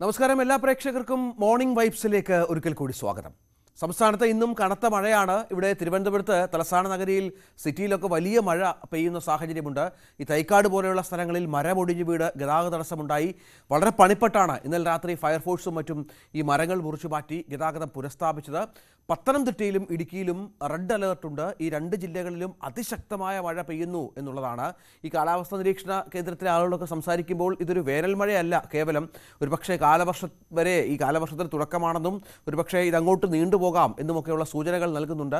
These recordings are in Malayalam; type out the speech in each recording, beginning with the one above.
നമസ്കാരം എല്ലാ പ്രേക്ഷകർക്കും മോർണിംഗ് വൈബ്സിലേക്ക് ഒരിക്കൽ കൂടി സ്വാഗതം. സംസ്ഥാനത്ത് ഇന്നും കനത്ത മഴയാണ്. ഇവിടെ തിരുവനന്തപുരത്ത് തലസ്ഥാന നഗരിയിൽ സിറ്റിയിലൊക്കെ വലിയ മഴ പെയ്യുന്ന സാഹചര്യമുണ്ട്. ഈ തൈക്കാട് പോലെയുള്ള സ്ഥലങ്ങളിൽ മരമൊടിഞ്ഞു വീട് ഗതാഗത തടസ്സമുണ്ടായി. വളരെ പണിപ്പെട്ടാണ് ഇന്നലെ രാത്രി ഫയർഫോഴ്സും മറ്റും ഈ മരങ്ങൾ മുറിച്ചു മാറ്റി ഗതാഗതം പുനഃസ്ഥാപിച്ചത്. പത്തനംതിട്ടയിലും ഇടുക്കിയിലും റെഡ് അലേർട്ടുണ്ട്. ഈ രണ്ട് ജില്ലകളിലും അതിശക്തമായ മഴ പെയ്യുന്നു എന്നുള്ളതാണ്. ഈ കാലാവസ്ഥാ നിരീക്ഷണ കേന്ദ്രത്തിലെ ആളുകളൊക്കെ സംസാരിക്കുമ്പോൾ ഇതൊരു വേനൽ മഴയല്ല, കേവലം ഒരുപക്ഷെ കാലവർഷം വരെ ഈ കാലവർഷത്തിന് തുടക്കമാണെന്നും ഒരുപക്ഷെ ഇതങ്ങോട്ട് നീണ്ടുപോകാം എന്നുമൊക്കെയുള്ള സൂചനകൾ നൽകുന്നുണ്ട്.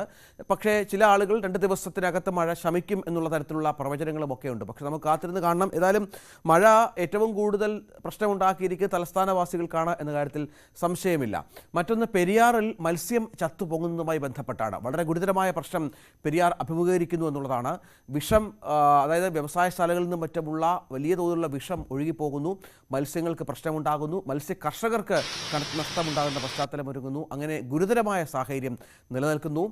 പക്ഷേ ചില ആളുകൾ 2 ദിവസത്തിനകത്ത് മഴ ശമിക്കും എന്നുള്ള തരത്തിലുള്ള പ്രവചനങ്ങളുമൊക്കെ ഉണ്ട്. പക്ഷെ നമുക്ക് കാത്തിരുന്ന് കാണണം. ഏതായാലും മഴ ഏറ്റവും കൂടുതൽ പ്രശ്നമുണ്ടാക്കിയിരിക്കുന്നത് തലസ്ഥാനവാസികൾക്കാണ് എന്ന കാര്യത്തിൽ സംശയമില്ല. മറ്റൊന്ന്, പെരിയാറിൽ മത്സ്യം പൊങ്ങുന്നതുമായി ബന്ധപ്പെട്ടാണ്. വളരെ ഗുരുതരമായ പ്രശ്നം പെരിയാർ അഭിമുഖീകരിക്കുന്നു എന്നുള്ളതാണ്. വിഷം, അതായത് വ്യവസായശാലകളിൽ നിന്നും മറ്റുമുള്ള വലിയ തോതിലുള്ള വിഷം ഒഴുകിപ്പോകുന്നു. മത്സ്യങ്ങൾക്ക് പ്രശ്നമുണ്ടാകുന്നു. മത്സ്യ കർഷകർക്ക് കനത്ത നഷ്ടമുണ്ടാകുന്ന പശ്ചാത്തലം ഒരുങ്ങുന്നു. അങ്ങനെ ഗുരുതരമായ സാഹചര്യം നിലനിൽക്കുന്നു.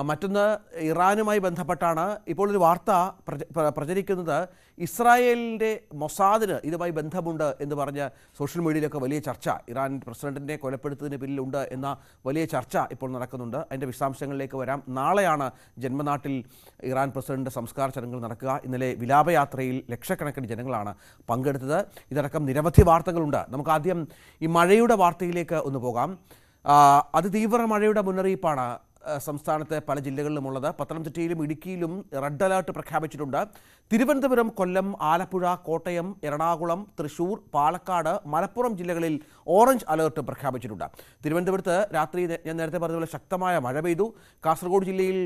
മറ്റൊന്ന്, ഇറാനുമായി ബന്ധപ്പെട്ടാണ് ഇപ്പോൾ ഒരു വാർത്ത പ്രചരിക്കുന്നത്. ഇസ്രായേലിൻ്റെ മൊസാദിന് ഇതുമായി ബന്ധമുണ്ട് എന്ന് പറഞ്ഞ് സോഷ്യൽ മീഡിയയിലൊക്കെ വലിയ ചർച്ച, ഇറാൻ പ്രസിഡന്റിനെ കൊലപ്പെടുത്തതിന് പിന്നിലുണ്ട് എന്ന വലിയ ചർച്ച ഇപ്പോൾ നടക്കുന്നുണ്ട്. അതിൻ്റെ വിശദാംശങ്ങളിലേക്ക് വരാം. നാളെയാണ് ജന്മനാട്ടിൽ ഇറാൻ പ്രസിഡന്റ് സംസ്കാര ചടങ്ങുകൾ നടക്കുക. ഇന്നലെ വിലാപയാത്രയിൽ ലക്ഷക്കണക്കിന് ജനങ്ങളാണ് പങ്കെടുത്തത്. ഇതടക്കം നിരവധി വാർത്തകളുണ്ട്. നമുക്ക് ആദ്യം ഈ മഴയുടെ വാർത്തയിലേക്ക് ഒന്ന് പോകാം. അതിതീവ്ര മഴയുടെ മുന്നറിയിപ്പാണ് സംസ്ഥാനത്തെ പല ജില്ലകളിലുമുള്ളത്. പത്തനംതിട്ടയിലും ഇടുക്കിയിലും റെഡ് അലേർട്ട് പ്രഖ്യാപിച്ചിട്ടുണ്ട്. തിരുവനന്തപുരം, കൊല്ലം, ആലപ്പുഴ, കോട്ടയം, എറണാകുളം, തൃശൂർ, പാലക്കാട്, മലപ്പുറം ജില്ലകളിൽ ഓറഞ്ച് അലേർട്ട് പ്രഖ്യാപിച്ചിട്ടുണ്ട്. തിരുവനന്തപുരത്ത് രാത്രി ഞാൻ നേരത്തെ പറഞ്ഞതുപോലെ ശക്തമായ മഴ പെയ്തു. കാസർഗോഡ് ജില്ലയിൽ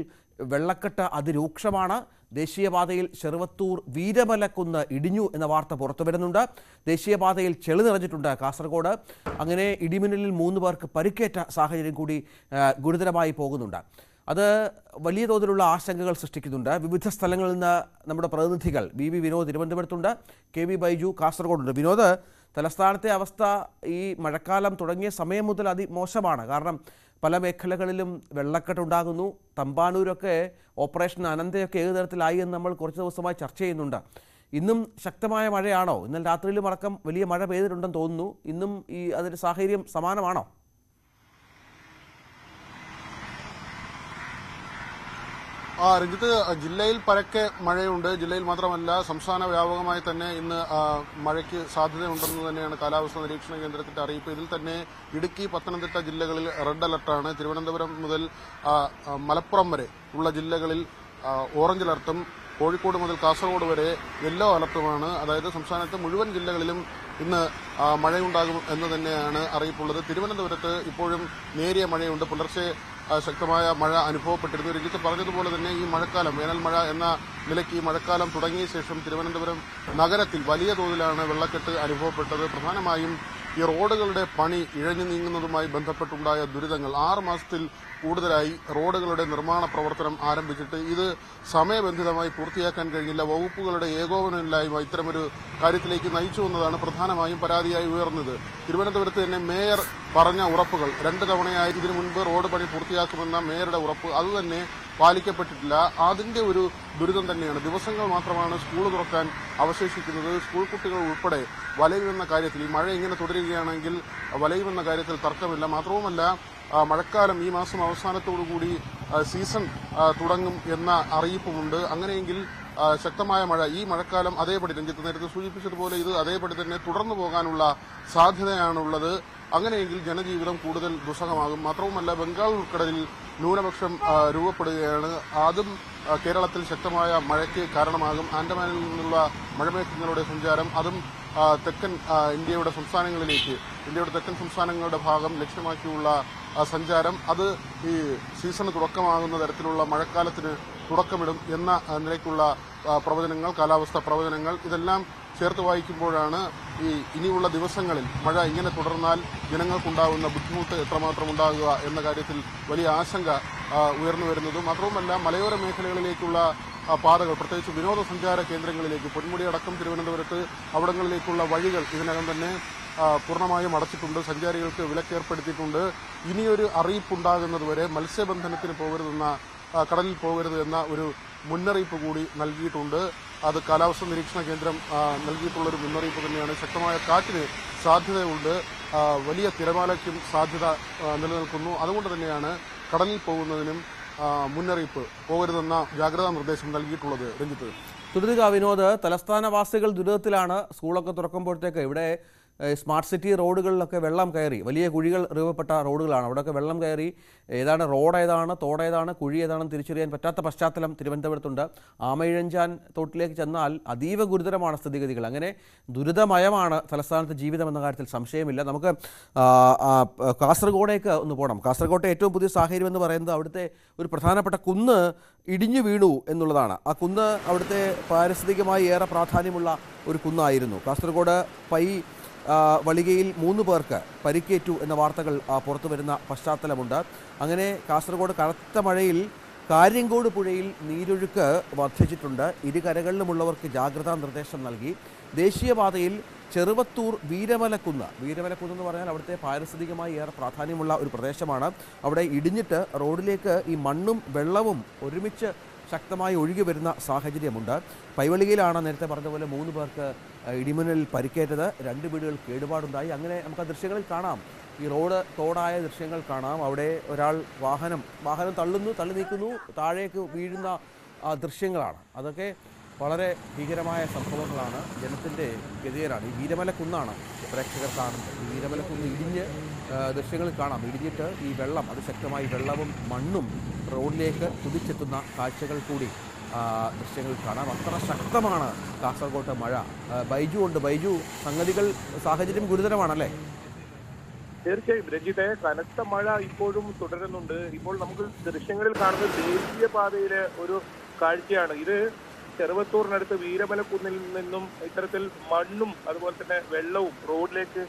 വെള്ളക്കെട്ട് അതിരൂക്ഷമാണ്. ദേശീയപാതയിൽ ചെറുവത്തൂർ വീരമലക്കുന്ന് ഇടിഞ്ഞു എന്ന വാർത്ത പുറത്തു വരുന്നുണ്ട്. ദേശീയപാതയിൽ ചെളി നിറഞ്ഞിട്ടുണ്ട് കാസർഗോഡ്. അങ്ങനെ ഇടിമിന്നലിൽ 3 പേർക്ക് പരിക്കേറ്റ സാഹചര്യം കൂടി ഗുരുതരമായി പോകുന്നുണ്ട്. അത് വലിയ തോതിലുള്ള ആശങ്കകൾ സൃഷ്ടിക്കുന്നുണ്ട്. വിവിധ സ്ഥലങ്ങളിൽ നിന്ന് നമ്മുടെ പ്രതിനിധികൾ വി വിനോദ് തിരുവനന്തപുരത്തുണ്ട്, KB ബൈജു കാസർഗോഡുണ്ട്. വിനോദ്, തലസ്ഥാനത്തെ അവസ്ഥ ഈ മഴക്കാലം തുടങ്ങിയ സമയം മുതൽ അതിമോശമാണ്. കാരണം പല മേഖലകളിലും വെള്ളക്കെട്ടുണ്ടാകുന്നു. തമ്പാനൂരൊക്കെ ഓപ്പറേഷൻ അനന്തയൊക്കെ ഏത് തരത്തിലായി എന്ന് നമ്മൾ കുറച്ച് ദിവസമായി ചർച്ച ചെയ്യുന്നുണ്ട്. ഇന്നും ശക്തമായ മഴയാണോ? ഇന്നലെ രാത്രിയിലും അടക്കം വലിയ മഴ പെയ്തിട്ടുണ്ടെന്ന് തോന്നുന്നു. ഇന്നും ഈ അതിൻ്റെ സാഹചര്യം സമാനമാണോ? രഞ്ജിത്ത്, ജില്ലയിൽ പരക്കെ മഴയുണ്ട്. ജില്ലയിൽ മാത്രമല്ല, സംസ്ഥാന വ്യാപകമായി തന്നെ ഇന്ന് മഴയ്ക്ക് സാധ്യതയുണ്ടെന്ന് തന്നെയാണ് കാലാവസ്ഥാ നിരീക്ഷണ കേന്ദ്രത്തിന്റെ അറിയിപ്പ്. ഇതിൽ തന്നെ ഇടുക്കി, പത്തനംതിട്ട ജില്ലകളിൽ റെഡ് അലർട്ടാണ്. തിരുവനന്തപുരം മുതൽ മലപ്പുറം വരെ ഉള്ള ജില്ലകളിൽ ഓറഞ്ച് അലർട്ടും, കോഴിക്കോട് മുതൽ കാസർഗോഡ് വരെ യെല്ലോ അലർട്ടുമാണ്. അതായത് സംസ്ഥാനത്ത് മുഴുവൻ ജില്ലകളിലും ഇന്ന് മഴയുണ്ടാകും എന്ന് തന്നെയാണ് അറിയിപ്പുള്ളത്. തിരുവനന്തപുരത്ത് ഇപ്പോഴും നേരിയ മഴയുണ്ട്. പുലർച്ചെ ശക്തമായ മഴ അനുഭവപ്പെട്ടിരുന്നു. രഞ്ജിത്ത് പറഞ്ഞതുപോലെ തന്നെ ഈ മഴക്കാലം, വേനൽ മഴ എന്ന നിലയ്ക്ക് ഈ മഴക്കാലം തുടങ്ങിയ ശേഷം തിരുവനന്തപുരം നഗരത്തിൽ വലിയ തോതിലാണ് വെള്ളക്കെട്ട് അനുഭവപ്പെട്ടത്. പ്രധാനമായും ഈ റോഡുകളുടെ പണി ഇഴഞ്ഞു നീങ്ങുന്നതുമായി ബന്ധപ്പെട്ടുണ്ടായ ദുരിതങ്ങൾ. 6 മാസത്തിൽ കൂടുതലായി റോഡുകളുടെ നിർമ്മാണ പ്രവർത്തനം ആരംഭിച്ചിട്ട് ഇത് സമയബന്ധിതമായി പൂർത്തിയാക്കാൻ കഴിഞ്ഞില്ല. വകുപ്പുകളുടെ ഏകോപനമില്ലായ്മ ഇത്തരമൊരു കാര്യത്തിലേക്ക് നയിച്ചു എന്നതാണ് പ്രധാനമായും പരാതിയായി ഉയർന്നത്. തിരുവനന്തപുരത്ത് തന്നെ മേയർ പറഞ്ഞ ഉറപ്പുകൾ 2 തവണയായി ഇതിനു മുൻപ് റോഡ് പണി പൂർത്തിയാക്കുമെന്ന മേയറുടെ ഉറപ്പ് അതുതന്നെ പാലിക്കപ്പെട്ടിട്ടില്ല. അതിന്റെ ഒരു ദുരിതം തന്നെയാണ്. ദിവസങ്ങൾ മാത്രമാണ് സ്കൂൾ തുറക്കാൻ അവശേഷിക്കുന്നത്. സ്കൂൾ കുട്ടികൾ ഉൾപ്പെടെ വലയുമെന്ന കാര്യത്തിൽ, ഈ മഴ ഇങ്ങനെ തുടരുകയാണെങ്കിൽ വലയുമെന്ന കാര്യത്തിൽ തർക്കമില്ല. മാത്രവുമല്ല, മഴക്കാലം ഈ മാസം അവസാനത്തോടുകൂടി സീസൺ തുടങ്ങും എന്ന അറിയിപ്പുമുണ്ട്. അങ്ങനെയെങ്കിൽ ശക്തമായ മഴ ഈ മഴക്കാലം അതേപടി, രഞ്ജിത്ത് നേരത്തെ സൂചിപ്പിച്ചതുപോലെ, ഇത് അതേപടി തന്നെ തുടർന്നു പോകാനുള്ള സാധ്യതയാണുള്ളത്. അങ്ങനെയെങ്കിൽ ജനജീവിതം കൂടുതൽ ദുസ്സഹമാകും. മാത്രവുമല്ല, ബംഗാൾ ഉൾക്കടലിൽ ന്യൂനപക്ഷം രൂപപ്പെടുകയാണ്. അതും കേരളത്തിൽ ശക്തമായ മഴയ്ക്ക് കാരണമാകും. ആൻഡമാനിൽ നിന്നുള്ള മഴമേഘങ്ങളുടെ സഞ്ചാരം, അതും തെക്കൻ ഇന്ത്യയുടെ തെക്കൻ സംസ്ഥാനങ്ങളുടെ ഭാഗം ലക്ഷ്യമാക്കിയുള്ള സഞ്ചാരം, അത് ഈ സീസണ് തുടക്കമാകുന്ന തരത്തിലുള്ള മഴക്കാലത്തിന് തുടക്കമിടും എന്ന നിലയ്ക്കുള്ള പ്രവചനങ്ങൾ, കാലാവസ്ഥാ പ്രവചനങ്ങൾ, ഇതെല്ലാം ചേർത്ത് വായിക്കുമ്പോഴാണ് ഈ ഇനിയുള്ള ദിവസങ്ങളിൽ മഴ ഇങ്ങനെ തുടർന്നാൽ ജനങ്ങൾക്കുണ്ടാകുന്ന ബുദ്ധിമുട്ട് എത്രമാത്രം ഉണ്ടാകുക എന്ന കാര്യത്തിൽ വലിയ ആശങ്ക ഉയർന്നു വരുന്നത്. മാത്രവുമല്ല, മലയോര മേഖലകളിലേക്കുള്ള പാതകൾ, പ്രത്യേകിച്ച് വിനോദസഞ്ചാര കേന്ദ്രങ്ങളിലേക്ക്, പൊന്മുടി അടക്കം തിരുവനന്തപുരത്ത് അവിടങ്ങളിലേക്കുള്ള വഴികൾ ഇതിനകം തന്നെ പൂർണ്ണമായും അടച്ചിട്ടുണ്ട്. സഞ്ചാരികൾക്ക് വിലക്കേർപ്പെടുത്തിയിട്ടുണ്ട്. ഇനിയൊരു അറിയിപ്പുണ്ടാകുന്നതുവരെ മത്സ്യബന്ധനത്തിന് പോകരുതെന്ന, കടലിൽ പോകരുത് എന്ന ഒരു മുന്നറിയിപ്പ് കൂടി നൽകിയിട്ടുണ്ട്. അത് കാലാവസ്ഥാ നിരീക്ഷണ കേന്ദ്രം നൽകിയിട്ടുള്ളൊരു മുന്നറിയിപ്പ് തന്നെയാണ്. ശക്തമായ കാറ്റിന് സാധ്യതയുണ്ട്. വലിയ തിരമാലയ്ക്കും സാധ്യത നിലനിൽക്കുന്നു. അതുകൊണ്ട് തന്നെയാണ് കടലിൽ പോകുന്നതിനും മുന്നറിയിപ്പ് പോകരുതെന്ന ജാഗ്രതാ നിർദ്ദേശം നൽകിയിട്ടുള്ളത്. രഞ്ജിത്ത്, തുരുതിക വിനോദ്, തലസ്ഥാനവാസികൾ ദുരിതത്തിലാണ്. സ്കൂളൊക്കെ തുറക്കുമ്പോഴത്തേക്ക് ഇവിടെ സ്മാർട്ട് സിറ്റി റോഡുകളിലൊക്കെ വെള്ളം കയറി, വലിയ കുഴികൾ രൂപപ്പെട്ട റോഡുകളാണ്. അവിടെയൊക്കെ വെള്ളം കയറി ഏതാണ് റോഡ് ഏതാണ് തോട് ഏതാണ് കുഴി ഏതാണെന്ന് തിരിച്ചറിയാൻ പറ്റാത്ത പശ്ചാത്തലം തിരുവനന്തപുരത്തുണ്ട്. ആമയിഴഞ്ചാൻ തോട്ടിലേക്ക് ചെന്നാൽ അതീവ ഗുരുതരമാണ് സ്ഥിതിഗതികൾ. അങ്ങനെ ദുരിതമയമാണ് തലസ്ഥാനത്ത് ജീവിതം എന്ന കാര്യത്തിൽ സംശയമില്ല. നമുക്ക് കാസർഗോഡേക്ക് ഒന്ന് പോകണം. കാസർഗോട്ടെ ഏറ്റവും പുതിയ സാഹചര്യം എന്ന് പറയുന്നത് അവിടുത്തെ ഒരു പ്രധാനപ്പെട്ട കുന്ന് ഇടിഞ്ഞു വീണു എന്നുള്ളതാണ്. ആ കുന്ന് അവിടുത്തെ പാരിസ്ഥിതികമായി ഏറെ പ്രാധാന്യമുള്ള ഒരു കുന്നായിരുന്നു. കാസർഗോഡ് വളികയിൽ 3 പേർക്ക് പരിക്കേറ്റു എന്ന വാർത്തകൾ പുറത്തു വരുന്ന പശ്ചാത്തലമുണ്ട്. അങ്ങനെ കാസർഗോഡ് കനത്ത മഴയിൽ കാര്യങ്കോട് പുഴയിൽ നീരൊഴുക്ക് വർദ്ധിച്ചിട്ടുണ്ട്. ഇരുകരകളിലുമുള്ളവർക്ക് ജാഗ്രതാ നിർദ്ദേശം നൽകി. ദേശീയപാതയിൽ ചെറുവത്തൂർ വീരമലക്കുന്ന് എന്ന് പറഞ്ഞാൽ അവിടുത്തെ പാരിസ്ഥിതികമായി ഏറെ പ്രാധാന്യമുള്ള ഒരു പ്രദേശമാണ്. അവിടെ ഇടിഞ്ഞിട്ട് റോഡിലേക്ക് ഈ മണ്ണും വെള്ളവും ഒരുമിച്ച് ശക്തമായി ഒഴുകി വരുന്ന സാഹചര്യമുണ്ട്. പൈവളികയിലാണ് നേരത്തെ പറഞ്ഞ പോലെ 3 പേർക്ക് ഇടിമിന്നലിൽ പരിക്കേറ്റത്. 2 വീടുകൾ കേടുപാടുണ്ടായി. അങ്ങനെ നമുക്ക് ആ ദൃശ്യങ്ങളിൽ കാണാം, ഈ റോഡ് തോടായ ദൃശ്യങ്ങൾ കാണാം. അവിടെ ഒരാൾ വാഹനം തള്ളി നീക്കുന്നു, താഴേക്ക് വീഴുന്ന ദൃശ്യങ്ങളാണ്. അതൊക്കെ വളരെ ഭീകരമായ സംഭവങ്ങളാണ്. ജനത്തിൻ്റെ ഗതികേടാണ്. ഈ വീരമലക്കുന്നാണ് പ്രേക്ഷകർ കാണുന്നത്. ഈ വീരമലക്കുന്ന് ഇടിഞ്ഞ് ദൃശ്യങ്ങളിൽ കാണാം. ഇടിഞ്ഞിട്ട് ഈ വെള്ളം അതിശക്തമായി വെള്ളവും മണ്ണും റോഡിലേക്ക് കുതിച്ചെത്തുന്ന കാഴ്ചകൾ കൂടി ദൃശ്യങ്ങളിൽ കാണാം. അത്ര ശക്തമാണ് കാസർഗോട്ട് മഴ. ബൈജു ഉണ്ട്. ബൈജു, സാഹചര്യം ഗുരുതരമാണല്ലേ? തീർച്ചയായും രഞ്ജിത്തെ, കനത്ത മഴ ഇപ്പോഴും തുടരുന്നുണ്ട്. ഇപ്പോൾ നമുക്ക് ദൃശ്യങ്ങളിൽ കാണുന്നത് ദേശീയപാതയിലെ ഒരു കാഴ്ചയാണ്. ഇത് ചെറുവത്തൂറിനടുത്ത് വീരമലക്കുന്നിൽ നിന്നും ഇത്തരത്തിൽ മണ്ണും അതുപോലെ തന്നെ വെള്ളവും റോഡിലേക്ക്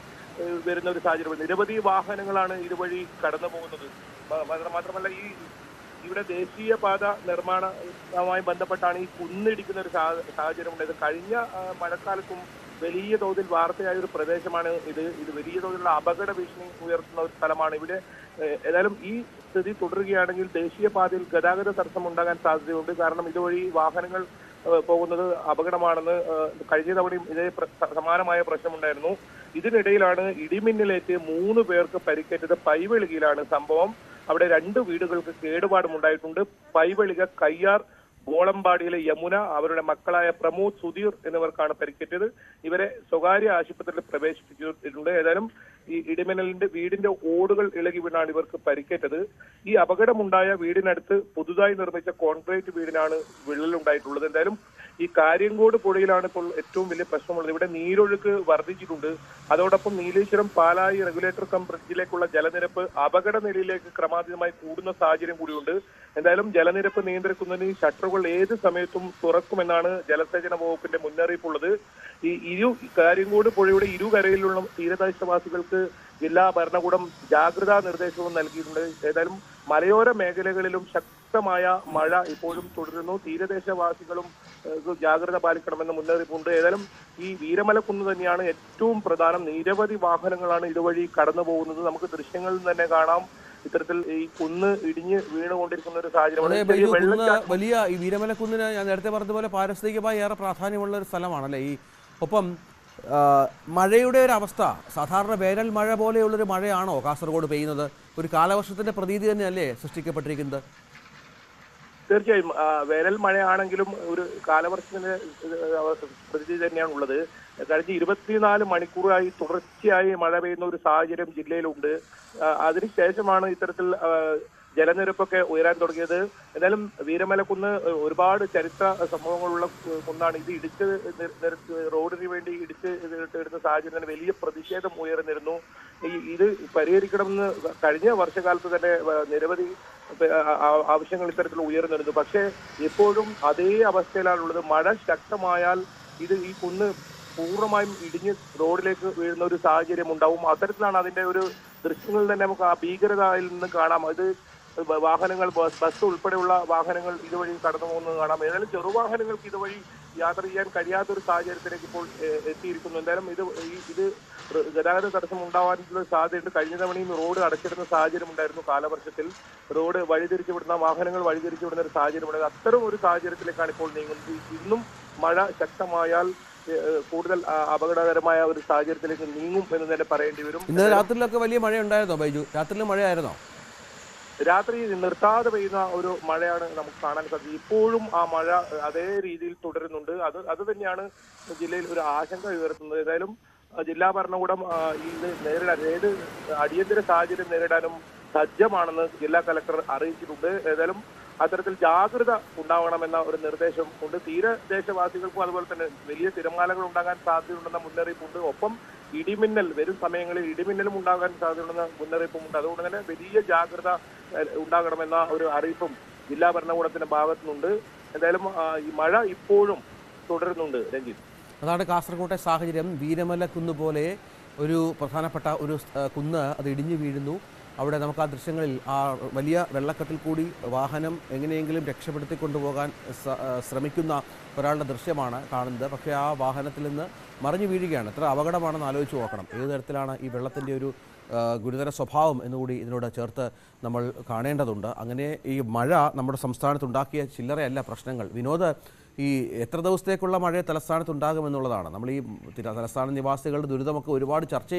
വരുന്ന ഒരു സാഹചര്യം. നിരവധി വാഹനങ്ങളാണ് ഇതുവഴി കടന്നു പോകുന്നത്. മാത്രമല്ല ഇവിടെ ദേശീയപാത നിർമ്മാണവുമായി ബന്ധപ്പെട്ടാണ് ഈ കുന്നിടിക്കുന്ന ഒരു സാഹചര്യം ഉണ്ടായത്. കഴിഞ്ഞ മഴക്കാലത്തും വലിയ തോതിൽ വാർത്തയായ ഒരു പ്രദേശമാണ് ഇത്. വലിയ തോതിലുള്ള അപകട ഭീഷണി ഉയർത്തുന്ന ഒരു സ്ഥലമാണ്. ഇവിടെ ഏതായാലും ഈ സ്ഥിതി തുടരുകയാണെങ്കിൽ ദേശീയപാതയിൽ ഗതാഗത തടസ്സം ഉണ്ടാകാൻ സാധ്യതയുണ്ട്. കാരണം ഇതുവഴി വാഹനങ്ങൾ പോകുന്നത് അപകടമാണെന്ന് കഴിഞ്ഞ തവണയും ഇതേ സമാനമായ പ്രശ്നമുണ്ടായിരുന്നു. ഇതിനിടയിലാണ് ഇടിമിന്നലേറ്റ് 3 പേർക്ക് പരിക്കേറ്റത്. പൈവെളികയിലാണ് സംഭവം. അവിടെ 2 വീടുകൾക്ക് കേടുപാടുമുണ്ടായിട്ടുണ്ട്. പൈവെളിക കയ്യാർ ബോളമ്പാടിയിലെ യമുന, അവരുടെ മക്കളായ പ്രമോദ്, സുധീർ എന്നിവർക്കാണ് പരിക്കേറ്റത്. ഇവരെ സ്വകാര്യ ആശുപത്രിയിൽ പ്രവേശിപ്പിച്ചിട്ടുണ്ട്. ഏതായാലും ഈ ഇടിമിന്നലിന്റെ വീടിന്റെ ഓടുകൾ ഇളകി വീണാണ് ഇവർക്ക് പരിക്കേറ്റത്. ഈ അപകടമുണ്ടായ വീടിനടുത്ത് പുതുതായി നിർമ്മിച്ച കോൺക്രീറ്റ് വീടിനാണ് വിള്ളലുണ്ടായിട്ടുള്ളത്. എന്തായാലും ഈ കാര്യങ്കോട് പുഴയിലാണ് ഇപ്പോൾ ഏറ്റവും വലിയ പ്രശ്നമുള്ളത്. ഇവിടെ നീരൊഴുക്ക് വർദ്ധിച്ചിട്ടുണ്ട്. അതോടൊപ്പം നീലേശ്വരം പാലായി റെഗുലേറ്റർ കം ബ്രിഡ്ജിലേക്കുള്ള ജലനിരപ്പ് അപകട നിലയിലേക്ക് ക്രമാതീതമായി കൂടുന്ന സാഹചര്യം കൂടിയുണ്ട്. എന്തായാലും ജലനിരപ്പ് നിയന്ത്രിക്കുന്നതിന് ഈ ഷട്ടറുകൾ ഏത് സമയത്തും തുറക്കുമെന്നാണ് ജലസേചന വകുപ്പിന്റെ മുന്നറിയിപ്പുള്ളത്. കാര്യങ്കോട് പുഴയുടെ ഇരുകരയിലുള്ള തീരദേശവാസികൾക്ക് ജില്ലാ ഭരണകൂടം ജാഗ്രതാ നിർദ്ദേശവും നൽകിയിട്ടുണ്ട്. ഏതായാലും മലയോര മേഖലകളിലും ശക്തമായ മഴ ഇപ്പോഴും തുടരുന്നു. തീരദേശവാസികളും ജാഗ്രത പാലിക്കണമെന്ന മുന്നറിയിപ്പുണ്ട്. ഏതായാലും ഈ വീരമലക്കുന്ന് തന്നെയാണ് ഏറ്റവും പ്രധാനം. നിരവധി വാഹനങ്ങളാണ് ഇതുവഴി കടന്നു പോകുന്നത്. നമുക്ക് ദൃശ്യങ്ങളിൽ തന്നെ കാണാം. ഇത്തരത്തിൽ ഈ കുന്ന് ഇടിഞ്ഞ് വീണുകൊണ്ടിരിക്കുന്ന ഒരു സാഹചര്യം. വലിയ ഈ വീരമലക്കുന്നിന് ഞാൻ നേരത്തെ പറഞ്ഞതുപോലെ പാരിസ്ഥിതികമായി ഏറെ പ്രാധാന്യമുള്ള ഒരു സ്ഥലമാണല്ലേ ഈ. ഒപ്പം മഴയുടെ ഒരു അവസ്ഥ സാധാരണ വേനൽ മഴ പോലെയുള്ളൊരു മഴയാണോ കാസർഗോഡ് പെയ്യുന്നത്? ഒരു കാലവർഷത്തിന്റെ പ്രതീതി തന്നെയല്ലേ സൃഷ്ടിക്കപ്പെട്ടിരിക്കുന്നത്? തീർച്ചയായും വേനൽ മഴയാണെങ്കിലും ഒരു കാലവർഷത്തിന്റെ പ്രതീതി തന്നെയാണ് ഉള്ളത്. കഴിഞ്ഞ 24 മണിക്കൂറായി തുടർച്ചയായി മഴ പെയ്യുന്ന ഒരു സാഹചര്യം ജില്ലയിലുണ്ട്. അതിനുശേഷമാണ് ഇത്തരത്തിൽ ജലനിരപ്പൊക്കെ ഉയരാൻ തുടങ്ങിയത്. എന്തായാലും വീരമലക്കുന്ന് ഒരുപാട് ചരിത്ര സംഭവങ്ങളുള്ള കുന്നാണ്. ഇത് ഇടിച്ച് റോഡിന് വേണ്ടി ഇടിച്ച് ഇടുന്ന സാഹചര്യം വലിയ പ്രതിഷേധം ഉയർന്നിരുന്നു. ഇത് പരിഹരിക്കണമെന്ന് കഴിഞ്ഞ വർഷകാലത്ത് തന്നെ നിരവധി ആവശ്യങ്ങൾ ഇത്തരത്തിൽ ഉയർന്നിരുന്നു. പക്ഷേ ഇപ്പോഴും അതേ അവസ്ഥയിലാണുള്ളത്. മഴ ശക്തമായാൽ ഈ കുന്ന് പൂർണ്ണമായും ഇടിഞ്ഞ് റോഡിലേക്ക് വീഴുന്ന ഒരു സാഹചര്യം ഉണ്ടാവും. അത്തരത്തിലാണ് അതിന്റെ ഒരു ദൃശ്യങ്ങൾ തന്നെ നമുക്ക് ആ ഭീകരതയിൽ നിന്ന് കാണാം. അത് വാഹനങ്ങൾ, ബസ് ഉൾപ്പെടെയുള്ള വാഹനങ്ങൾ ഇതുവഴി കടന്നു പോകുന്നത് കാണാം. ഏതായാലും ചെറുവാഹനങ്ങൾക്ക് ഇതുവഴി യാത്ര ചെയ്യാൻ കഴിയാത്തൊരു സാഹചര്യത്തിലേക്ക് ഇപ്പോൾ എത്തിയിരിക്കുന്നു. എന്തായാലും ഇത് ഗതാഗത തടസ്സം ഉണ്ടാവാനുള്ള സാധ്യതയുണ്ട്. കഴിഞ്ഞ തവണയും റോഡ് അടച്ചിടുന്ന സാഹചര്യം ഉണ്ടായിരുന്നു. കാലവർഷത്തിൽ റോഡ് വാഹനങ്ങൾ വഴിതിരിച്ചുവിടുന്ന ഒരു സാഹചര്യം ഉണ്ടായത്. അത്തരം ഒരു സാഹചര്യത്തിലേക്കാണ് ഇപ്പോൾ നീങ്ങുന്നത്. ഇന്നും മഴ ശക്തമായാൽ കൂടുതൽ അപകടകരമായ ഒരു സാഹചര്യത്തിലേക്ക് നീങ്ങും എന്ന് തന്നെ പറയേണ്ടി വരും. ഇന്നലെ രാത്രിയിലൊക്കെ വലിയ മഴ ഉണ്ടായിരുന്നോ ബൈജു? രാത്രിയിലും മഴയായിരുന്നോ? രാത്രി നിർത്താതെ പെയ്യുന്ന ഒരു മഴയാണ് നമുക്ക് കാണാൻ സാധിച്ചത്. ഇപ്പോഴും ആ മഴ അതേ രീതിയിൽ തുടരുന്നുണ്ട്. അത് തന്നെയാണ് ജില്ലയിൽ ഒരു ആശങ്ക ഉയർത്തുന്നത്. ഏതായാലും ജില്ലാ ഭരണകൂടം ഇത് നേരിടാൻ, ഏത് അടിയന്തര സാഹചര്യം നേരിടാനും സജ്ജമാണെന്ന് ജില്ലാ കലക്ടർ അറിയിച്ചിട്ടുണ്ട്. ഏതായാലും അത്തരത്തിൽ ജാഗ്രത ഉണ്ടാവണമെന്ന ഒരു നിർദ്ദേശം ഉണ്ട്. തീരദേശവാസികൾക്കും അതുപോലെ തന്നെ വലിയ തിരമാലകൾ ഉണ്ടാകാൻ സാധ്യതയുണ്ടെന്ന മുന്നറിയിപ്പുണ്ട്. ഒപ്പം ഇടിമിന്നൽ, വരും സമയങ്ങളിൽ ഇടിമിന്നലും ഉണ്ടാകാൻ സാധ്യതയുണ്ടെന്ന മുന്നറിയിപ്പുമുണ്ട്. അതുകൊണ്ട് തന്നെ വലിയ ജാഗ്രത ഉണ്ടാകണമെന്ന ഒരു അറിയിപ്പും ജില്ലാ ഭരണകൂടത്തിന്റെ ഭാഗത്തുനിന്നുണ്ട്. എന്തായാലും ഈ മഴ ഇപ്പോഴും തുടരുന്നുണ്ട്. രഞ്ജിത്ത്, അതാണ് കാസർകോട്ടെ സാഹചര്യം. വീരമല കുന്ന് പോലെ ഒരു പ്രധാനപ്പെട്ട ഒരു കുന്ന് അത് ഇടിഞ്ഞു വീഴുന്നു. അവിടെ നമുക്ക് ആ ദൃശ്യങ്ങളിൽ ആ വലിയ വെള്ളക്കെട്ടിൽ കൂടി വാഹനം എങ്ങനെയെങ്കിലും രക്ഷപ്പെടുത്തി കൊണ്ടുപോകാൻ ശ്രമിക്കുന്ന ഒരാളുടെ ദൃശ്യമാണ് കാണുന്നത്. പക്ഷേ ആ വാഹനത്തിൽ നിന്ന് മറിഞ്ഞു വീഴുകയാണ്. എത്ര അപകടമാണെന്ന് ആലോചിച്ച് നോക്കണം. ഏത് തരത്തിലാണ് ഈ വെള്ളത്തിൻ്റെ ഒരു ഗുരുതര സ്വഭാവം എന്നുകൂടി ഇതിനോട് ചേർത്ത് നമ്മൾ കാണേണ്ടതുണ്ട്. അങ്ങനെ ഈ മഴ നമ്മുടെ സംസ്ഥാനത്തുണ്ടാക്കിയ ചില്ലറയല്ല പ്രശ്നങ്ങൾ. വിനോദ്, ഈ എത്ര ദിവസത്തേക്കുള്ള മഴ തലസ്ഥാനത്തുണ്ടാകുമെന്നുള്ളതാണ്. നമ്മൾ ഈ തലസ്ഥാന നിവാസികളുടെ ദുരിതമൊക്കെ ഒരുപാട് ചർച്ച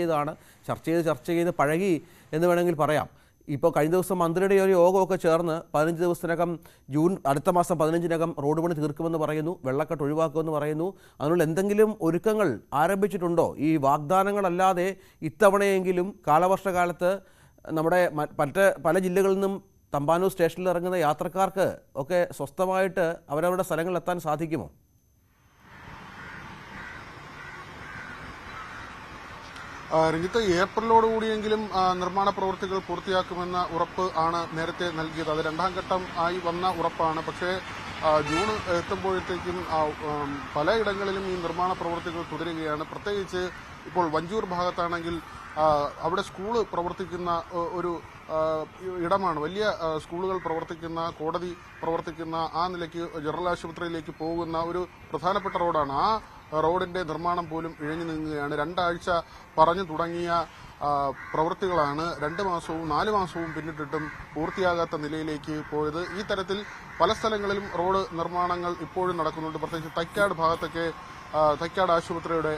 ചെയ്ത് പഴകി എന്ന് വേണമെങ്കിൽ പറയാം. ഇപ്പോൾ കഴിഞ്ഞ ദിവസം മന്ത്രിയുടെ ഒരു യോഗമൊക്കെ ചേർന്ന് 15 ദിവസത്തിനകം അടുത്ത മാസം 15-നകം റോഡ് പണി തീർക്കുമെന്ന് പറയുന്നു, വെള്ളക്കെട്ട് ഒഴിവാക്കുമെന്ന് പറയുന്നു. അതിനുള്ള എന്തെങ്കിലും ഒരുക്കങ്ങൾ ആരംഭിച്ചിട്ടുണ്ടോ? ഈ വാഗ്ദാനങ്ങളല്ലാതെ ഇത്തവണയെങ്കിലും കാലവർഷകാലത്ത് നമ്മുടെ പല ജില്ലകളിൽ നിന്നും തമ്പാനൂർ സ്റ്റേഷനിൽ ഇറങ്ങുന്ന യാത്രക്കാർക്ക് ഒക്കെ സ്വസ്ഥമായിട്ട് അവരവരുടെ സ്ഥലങ്ങളിൽ എത്താൻ സാധിക്കുമോ? രഞ്ജിത്ത്, ഏപ്രിലോടുകൂടിയെങ്കിലും നിർമ്മാണ പ്രവൃത്തികൾ പൂർത്തിയാക്കുമെന്ന ഉറപ്പ് ആണ് നേരത്തെ നൽകിയത്. അത് രണ്ടാം ഘട്ടം ആയി വന്ന ഉറപ്പാണ്. പക്ഷേ ജൂൺ എത്തുമ്പോഴത്തേക്കും പലയിടങ്ങളിലും ഈ നിർമ്മാണ പ്രവൃത്തികൾ തുടരുകയാണ്. പ്രത്യേകിച്ച് ഇപ്പോൾ വഞ്ചൂർ ഭാഗത്താണെങ്കിൽ അവിടെ സ്കൂള് പ്രവർത്തിക്കുന്ന ഒരു ഇടമാണ്. വലിയ സ്കൂളുകൾ പ്രവർത്തിക്കുന്ന, കോടതി പ്രവർത്തിക്കുന്ന, ആ നിലയ്ക്ക് ജനറൽ ആശുപത്രിയിലേക്ക് പോകുന്ന ഒരു പ്രധാനപ്പെട്ട റോഡാണ്. ആ റോഡിന്റെ നിർമ്മാണം പോലും ഇഴഞ്ഞു നീങ്ങുകയാണ്. 2 ആഴ്ച പറഞ്ഞു തുടങ്ങിയ പ്രവൃത്തികളാണ് 2 മാസവും 4 മാസവും പിന്നിട്ടിട്ടും പൂർത്തിയാകാത്ത നിലയിലേക്ക് പോയത്. ഈ തരത്തിൽ പല സ്ഥലങ്ങളിലും റോഡ് നിർമ്മാണങ്ങൾ ഇപ്പോഴും നടക്കുന്നുണ്ട്. പ്രത്യേകിച്ച് തൈക്കാട് ഭാഗത്തൊക്കെ തൈക്കാട് ആശുപത്രിയുടെ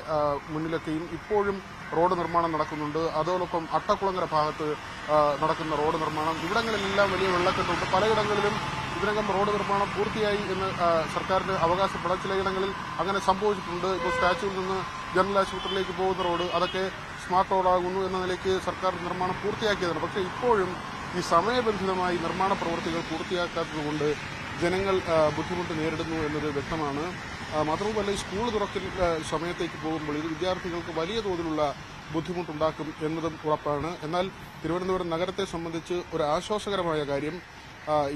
മുന്നിലൊക്കെയും ഇപ്പോഴും റോഡ് നിർമ്മാണം നടക്കുന്നുണ്ട്. അതോടൊപ്പം അട്ടക്കുളങ്ങര ഭാഗത്ത് നടക്കുന്ന റോഡ് നിർമ്മാണം, ഇവിടങ്ങളിലെല്ലാം വലിയ വെള്ളക്കെട്ടുണ്ട്. പലയിടങ്ങളിലും ഇതിനകം റോഡ് നിർമ്മാണം പൂർത്തിയായി എന്ന് സർക്കാരിന് അവകാശപ്പെടാം. ചിലയിടങ്ങളിൽ അങ്ങനെ സംഭവിച്ചിട്ടുണ്ട്. ഇപ്പോൾ സ്റ്റാച്യൂവിൽ നിന്ന് ജനറൽ ആശുപത്രിയിലേക്ക് പോകുന്ന റോഡ് അതൊക്കെ സ്മാർട്ട് റോഡാകുന്നു എന്ന നിലയ്ക്ക് സർക്കാർ നിർമ്മാണം പൂർത്തിയാക്കിയതാണ്. പക്ഷേ ഇപ്പോഴും ഈ സമയബന്ധിതമായി നിർമ്മാണ പ്രവൃത്തികൾ പൂർത്തിയാക്കാത്തതുകൊണ്ട് ജനങ്ങൾ ബുദ്ധിമുട്ട് നേരിടുന്നു എന്നത് വ്യക്തമാണ്. മാത്രവുമല്ല, ഈ സ്കൂൾ തുറക്കുന്ന സമയത്തേക്ക് പോകുമ്പോൾ ഇത് വിദ്യാർത്ഥികൾക്ക് വലിയ തോതിലുള്ള ബുദ്ധിമുട്ടുണ്ടാക്കും എന്നതും ഉറപ്പാണ്. എന്നാൽ തിരുവനന്തപുരം നഗരത്തെ സംബന്ധിച്ച് ഒരു ആശ്വാസകരമായ കാര്യം,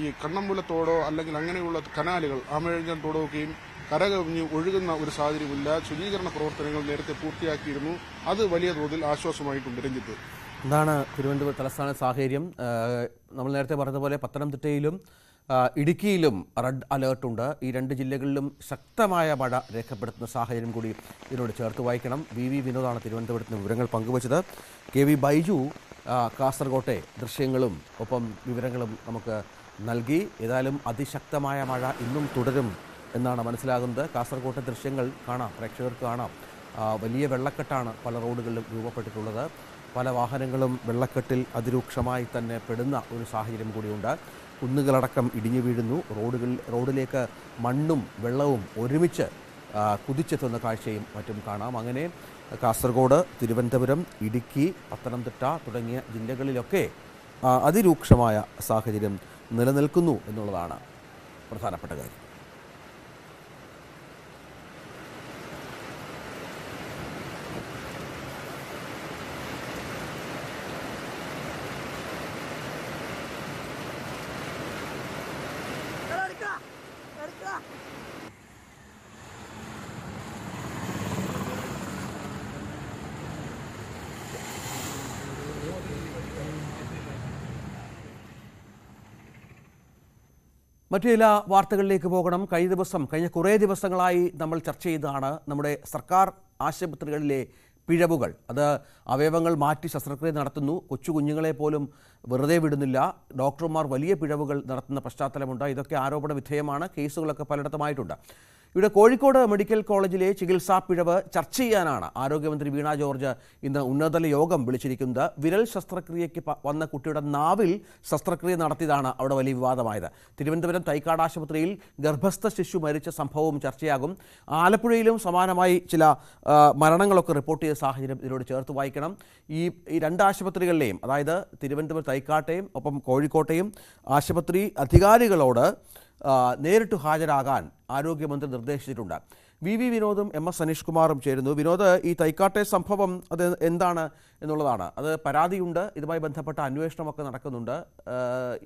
ഈ കണ്ണമ്പുലത്തോടോ അല്ലെങ്കിൽ അങ്ങനെയുള്ള കനാലുകൾ, ആമഴഞ്ചാൻ തോടൊക്കെയും കരകവിഞ്ഞ് ഒഴുകുന്ന ഒരു സാഹചര്യമില്ല. ശുചീകരണ പ്രവർത്തനങ്ങൾ നേരത്തെ പൂർത്തിയാക്കിയിരുന്നു. അത് വലിയ തോതിൽ ആശ്വാസമായിട്ടുണ്ട്. രഞ്ജിത്ത്, എന്താണ് തിരുവനന്തപുരം തലസ്ഥാന സാഹചര്യം? നമ്മൾ നേരത്തെ പറഞ്ഞതുപോലെ പത്തനംതിട്ടയിലും ഇടുക്കിയിലും റെഡ് അലേർട്ടുണ്ട്. ഈ 2 ജില്ലകളിലും ശക്തമായ മഴ രേഖപ്പെടുത്തുന്ന സാഹചര്യം കൂടി ഇതിനോട് ചേർത്ത് വായിക്കണം. വി വിനോദാണ് തിരുവനന്തപുരത്തിന് വിവരങ്ങൾ പങ്കുവച്ചത്. KV ബൈജു കാസർകോട്ടെ ദൃശ്യങ്ങളും ഒപ്പം വിവരങ്ങളും നമുക്ക് നൽകി. ഏതായാലും അതിശക്തമായ മഴ ഇന്നും തുടരും എന്നാണ് മനസ്സിലാകുന്നത്. കാസർകോട്ടെ ദൃശ്യങ്ങൾ കാണാം, പ്രേക്ഷകർക്ക് കാണാം. വലിയ വെള്ളക്കെട്ടാണ് പല റോഡുകളിലും രൂപപ്പെട്ടിട്ടുള്ളത്. പല വാഹനങ്ങളും വെള്ളക്കെട്ടിൽ അതിരൂക്ഷമായി തന്നെ പെടുന്ന ഒരു സാഹചര്യം കൂടിയുണ്ട്. കുന്നുകളടക്കം ഇടിഞ്ഞു വീഴുന്നു. റോഡിലേക്ക് മണ്ണും വെള്ളവും ഒരുമിച്ച് കുതിച്ചെത്തുന്ന കാഴ്ചയും മറ്റും കാണാം. അങ്ങനെ കാസർഗോഡ്, തിരുവനന്തപുരം, ഇടുക്കി, പത്തനംതിട്ട തുടങ്ങിയ ജില്ലകളിലൊക്കെ അതിരൂക്ഷമായ സാഹചര്യം നിലനിൽക്കുന്നു എന്നുള്ളതാണ് പ്രധാനപ്പെട്ട കാര്യം. മറ്റു ചില വാർത്തകളിലേക്ക് പോകണം. കഴിഞ്ഞ കുറേ ദിവസങ്ങളായി നമ്മൾ ചർച്ച ചെയ്തതാണ് നമ്മുടെ സർക്കാർ ആശുപത്രികളിലെ പിഴവുകൾ. അത് അവയവങ്ങൾ മാറ്റി ശസ്ത്രക്രിയ നടത്തുന്നു, കൊച്ചു കുഞ്ഞുങ്ങളെ പോലും വെറുതെ വിടുന്നില്ല, ഡോക്ടർമാർ വലിയ പിഴവുകൾ നടത്തുന്ന പശ്ചാത്തലമുണ്ട്. ഇതൊക്കെ ആരോപണ വിധേയമാണ്. കേസുകളൊക്കെ പലയിടത്തുമായിട്ടുണ്ട്. ഇവിടെ കോഴിക്കോട് മെഡിക്കൽ കോളേജിലെ ചികിത്സാ പിഴവ് ചർച്ച ചെയ്യാനാണ് ആരോഗ്യമന്ത്രി വീണ ജോർജ് ഇന്ന് ഉന്നതതല യോഗം വിളിച്ചിരിക്കുന്നത്. വിരൽ ശസ്ത്രക്രിയയ്ക്ക് വന്ന കുട്ടിയുടെ നാവിൽ ശസ്ത്രക്രിയ നടത്തിയതാണ് അവിടെ വലിയ വിവാദമായത്. തിരുവനന്തപുരം തൈക്കാട് ആശുപത്രിയിൽ ഗർഭസ്ഥ ശിശു മരിച്ച സംഭവവും ചർച്ചയാകും. ആലപ്പുഴയിലും സമാനമായി ചില മരണങ്ങളൊക്കെ റിപ്പോർട്ട് ചെയ്ത സാഹചര്യം ഇതിനോട് ചേർത്ത് വായിക്കണം. ഈ രണ്ട് ആശുപത്രികളിലെയും, അതായത് തിരുവനന്തപുരം തൈക്കാട്ടെയും ഒപ്പം കോഴിക്കോട്ടെയും ആശുപത്രി അധികാരികളോട് നേരിട്ട് ഹാജരാകാൻ ആരോഗ്യമന്ത്രി നിർദ്ദേശിച്ചിട്ടുണ്ട്. വി വിനോദും MS അനീഷ് കുമാറും ചേരുന്നു. വിനോദ്, ഈ തൈക്കാട്ടെ സംഭവം അത് എന്താണ് എന്നുള്ളതാണ്. അത് പരാതിയുണ്ട്, ഇതുമായി ബന്ധപ്പെട്ട അന്വേഷണമൊക്കെ നടക്കുന്നുണ്ട്.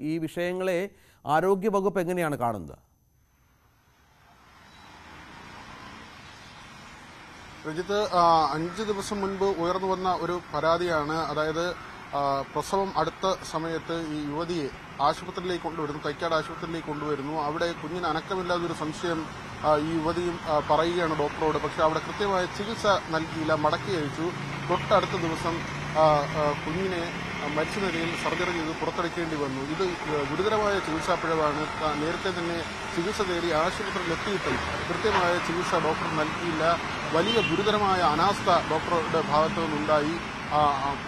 ഈ വിഷയങ്ങളെ ആരോഗ്യവകുപ്പ് എങ്ങനെയാണ് കാണുന്നത്? രഞ്ജിത്ത്, 5 ദിവസം മുൻപ് ഉയർന്നു വന്ന ഒരു പരാതിയാണ്. അതായത് പ്രസവം അടുത്ത സമയത്ത് ഈ യുവതിയെ ആശുപത്രിയിലേക്ക് കൊണ്ടുവരുന്നു, തൈക്കാട് ആശുപത്രിയിലേക്ക് കൊണ്ടുവരുന്നു. അവിടെ കുഞ്ഞിന് അനക്കമില്ലാതൊരു സംശയം ഈ യുവതിയും പറയുകയാണ് ഡോക്ടറോട്. പക്ഷെ അവിടെ കൃത്യമായ ചികിത്സ നൽകിയില്ല, മടക്കി അയച്ചു. തൊട്ടടുത്ത ദിവസം കുഞ്ഞിനെ മരിച്ച നിലയിൽ സർജറി ചെയ്ത് പുറത്തെടുക്കേണ്ടി വന്നു. ഇത് ഗുരുതരമായ ചികിത്സാ പിഴവാണ്. നേരത്തെ തന്നെ ചികിത്സ തേടി ആശുപത്രിയിൽ എത്തിയിട്ടും കൃത്യമായ ചികിത്സ ഡോക്ടർ നൽകിയില്ല. വലിയ ഗുരുതരമായ അനാസ്ഥ ഡോക്ടറുടെ ഭാഗത്തു നിന്നുണ്ടായി.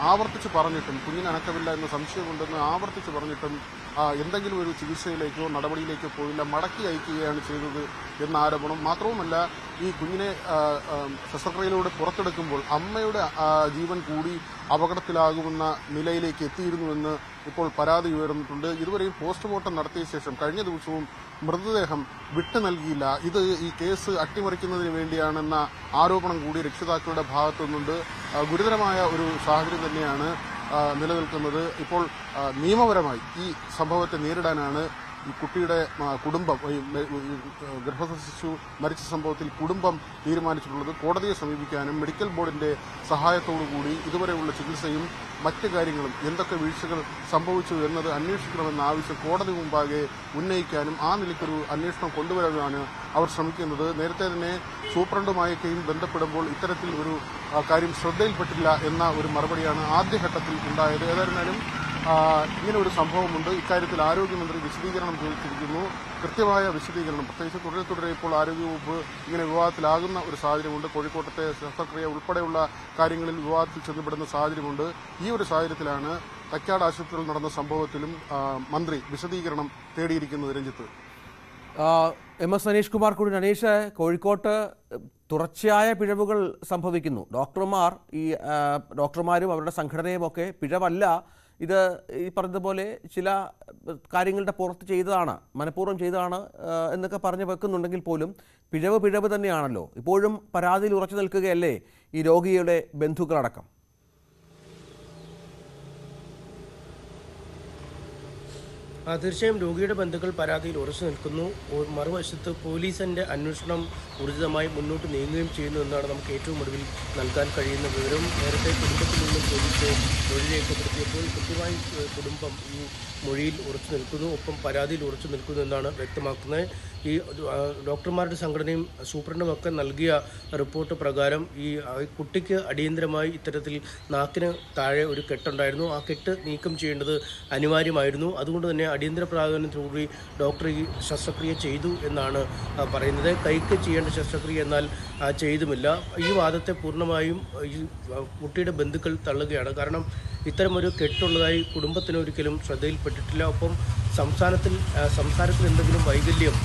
ആവർത്തിച്ച് പറഞ്ഞിട്ടും കുഞ്ഞിന് അനക്കമില്ല എന്ന സംശയമുണ്ടെന്ന് ആവർത്തിച്ച് പറഞ്ഞിട്ടും എന്തെങ്കിലും ഒരു ചികിത്സയിലേക്കോ നടപടിയിലേക്കോ പോയില്ല, മടക്കി അയക്കുകയാണ് ചെയ്തത് എന്ന ആരോപണം. മാത്രവുമല്ല, ഈ കുഞ്ഞിനെ ശസ്ത്രക്രിയയിലൂടെ പുറത്തെടുക്കുമ്പോൾ അമ്മയുടെ ജീവൻ കൂടി അപകടത്തിലാകുമെന്ന നിലയിലേക്ക് എത്തിയിരുന്നുവെന്ന് ഇപ്പോൾ പരാതി ഉയർന്നിട്ടുണ്ട്. ഇതുവരെയും പോസ്റ്റ്മോർട്ടം നടത്തിയ ശേഷം കഴിഞ്ഞ ദിവസവും മൃതദേഹം വിട്ടു നൽകിയില്ല. ഇത് ഈ കേസ് അട്ടിമറിക്കുന്നതിന് വേണ്ടിയാണെന്ന ആരോപണം കൂടി രക്ഷിതാക്കളുടെ ഭാഗത്തു നിന്നുണ്ട്. ഗുരുതരമായ ഒരു സാഹചര്യം തന്നെയാണ് നിലനിൽക്കുന്നത്. ഇപ്പോൾ നിയമപരമായി ഈ സംഭവത്തെ നേരിടാനാണ് ഈ കുട്ടിയുടെ കുടുംബം, ഗർഭസ്ഥ ശിശു മരിച്ച സംഭവത്തിൽ കുടുംബം തീരുമാനിച്ചിട്ടുള്ളത്. കോടതിയെ സമീപിക്കാനും മെഡിക്കൽ ബോർഡിന്റെ സഹായത്തോടുകൂടി ഇതുവരെയുള്ള ചികിത്സയും മറ്റ് കാര്യങ്ങളും എന്തൊക്കെ വീഴ്ചകൾ സംഭവിച്ചു എന്നത് അന്വേഷിക്കണമെന്ന ആവശ്യം കോടതി മുമ്പാകെ ഉന്നയിക്കാനും ആ നിലയ്ക്കൊരു അന്വേഷണം കൊണ്ടുവരാനാണ് അവർ ശ്രമിക്കുന്നത്. നേരത്തെ തന്നെ സൂപ്രണ്ടുമായൊക്കെയും ബന്ധപ്പെടുമ്പോൾ ഇത്തരത്തിൽ ഒരു കാര്യം ശ്രദ്ധയിൽപ്പെട്ടില്ല എന്ന ഒരു മറുപടിയാണ് ആദ്യഘട്ടത്തിൽ ഉണ്ടായത്. ഏതായിരുന്നാലും ഇങ്ങനെ ഒരു സംഭവമുണ്ട്. ഇക്കാര്യത്തിൽ ആരോഗ്യമന്ത്രി വിശദീകരണം ചോദിച്ചിരിക്കുന്നു. കൃത്യമായ വിശദീകരണം, പ്രത്യേകിച്ച് തുടരെ ഇപ്പോൾ ആരോഗ്യവകുപ്പ് ഇങ്ങനെ വിവാദത്തിലാകുന്ന ഒരു സാഹചര്യമുണ്ട്. കോഴിക്കോട്ടെ ശസ്ത്രക്രിയ ഉൾപ്പെടെയുള്ള കാര്യങ്ങളിൽ വിവാദത്തിൽ ചെന്നപ്പെടുന്ന സാഹചര്യമുണ്ട്. ഈ ഒരു സാഹചര്യത്തിലാണ് തൈക്കാട് ആശുപത്രിയിൽ നടന്ന സംഭവത്തിലും മന്ത്രി വിശദീകരണം തേടിയിരിക്കുന്നത്. രഞ്ജിത്ത്, MS അനീഷ് കുമാർ കൂടി. അനീഷ്, കോഴിക്കോട്ട് തുടർച്ചയായ പിഴവുകൾ സംഭവിക്കുന്നു. ഡോക്ടർമാരും അവരുടെ സംഘടനയും ഒക്കെ പിഴവല്ല, ഇത് ഈ പറഞ്ഞതുപോലെ ചില കാര്യങ്ങളുടെ പുറത്ത് ചെയ്തതാണ്, മനഃപൂർവ്വം ചെയ്തതാണ് എന്നൊക്കെ പറഞ്ഞു വെക്കുന്നുണ്ടെങ്കിൽ പോലും പിഴവ് തന്നെയാണല്ലോ. ഇപ്പോഴും പരാതിയിൽ ഉറച്ചു നിൽക്കുകയല്ലേ ഈ രോഗിയുടെ ബന്ധുക്കളടക്കം? തീർച്ചയായും രോഗിയുടെ ബന്ധുക്കൾ പരാതിയിൽ ഉറച്ചു നിൽക്കുന്നു. മറുവശത്ത് പോലീസിൻ്റെ അന്വേഷണം ഊർജിതമായി മുന്നോട്ട് നീങ്ങുകയും ചെയ്യുന്നു എന്നാണ് നമുക്ക് ഏറ്റവും ഒടുവിൽ നൽകാൻ കഴിയുന്ന വിവരം. നേരത്തെ കുടുംബത്തിൽ നിന്നും പോലീസ് മൊഴി രേഖപ്പെടുത്തിയപ്പോൾ കൃത്യമായി കുടുംബം ഈ മൊഴിയിൽ ഉറച്ചു നിൽക്കുന്നു, ഒപ്പം പരാതിയിൽ ഉറച്ചു നിൽക്കുന്നു എന്നാണ് വ്യക്തമാക്കുന്നത്. ഈ ഡോക്ടർമാരുടെ സംഘടനയും സൂപ്രണ്ടുമൊക്കെ നൽകിയ റിപ്പോർട്ട് പ്രകാരം ഈ കുട്ടിക്ക് അടിയന്തരമായി ഇത്തരത്തിൽ നാക്കിന് താഴെ ഒരു കെട്ടുണ്ടായിരുന്നു. ആ കെട്ട് നീക്കം ചെയ്യേണ്ടത് അനിവാര്യമായിരുന്നു. അതുകൊണ്ട് തന്നെ അടിയന്തര പ്രാധാന്യത്തോടുകൂടി ഡോക്ടർ ഈ ശസ്ത്രക്രിയ ചെയ്തു എന്നാണ് പറയുന്നത്. കൈക്ക് ചെയ്യേണ്ട ശസ്ത്രക്രിയ എന്നാൽ ചെയ്തുമില്ല. ഈ വാദത്തെ പൂർണ്ണമായും ഈ കുട്ടിയുടെ ബന്ധുക്കൾ തള്ളുകയാണ്. കാരണം ഇത്തരമൊരു കെട്ടുള്ളതായി കുടുംബത്തിന് ഒരിക്കലും ശ്രദ്ധയിൽപ്പെട്ടിട്ടില്ല. ഒപ്പം സംസാരത്തിൽ എന്തെങ്കിലും വൈകല്യം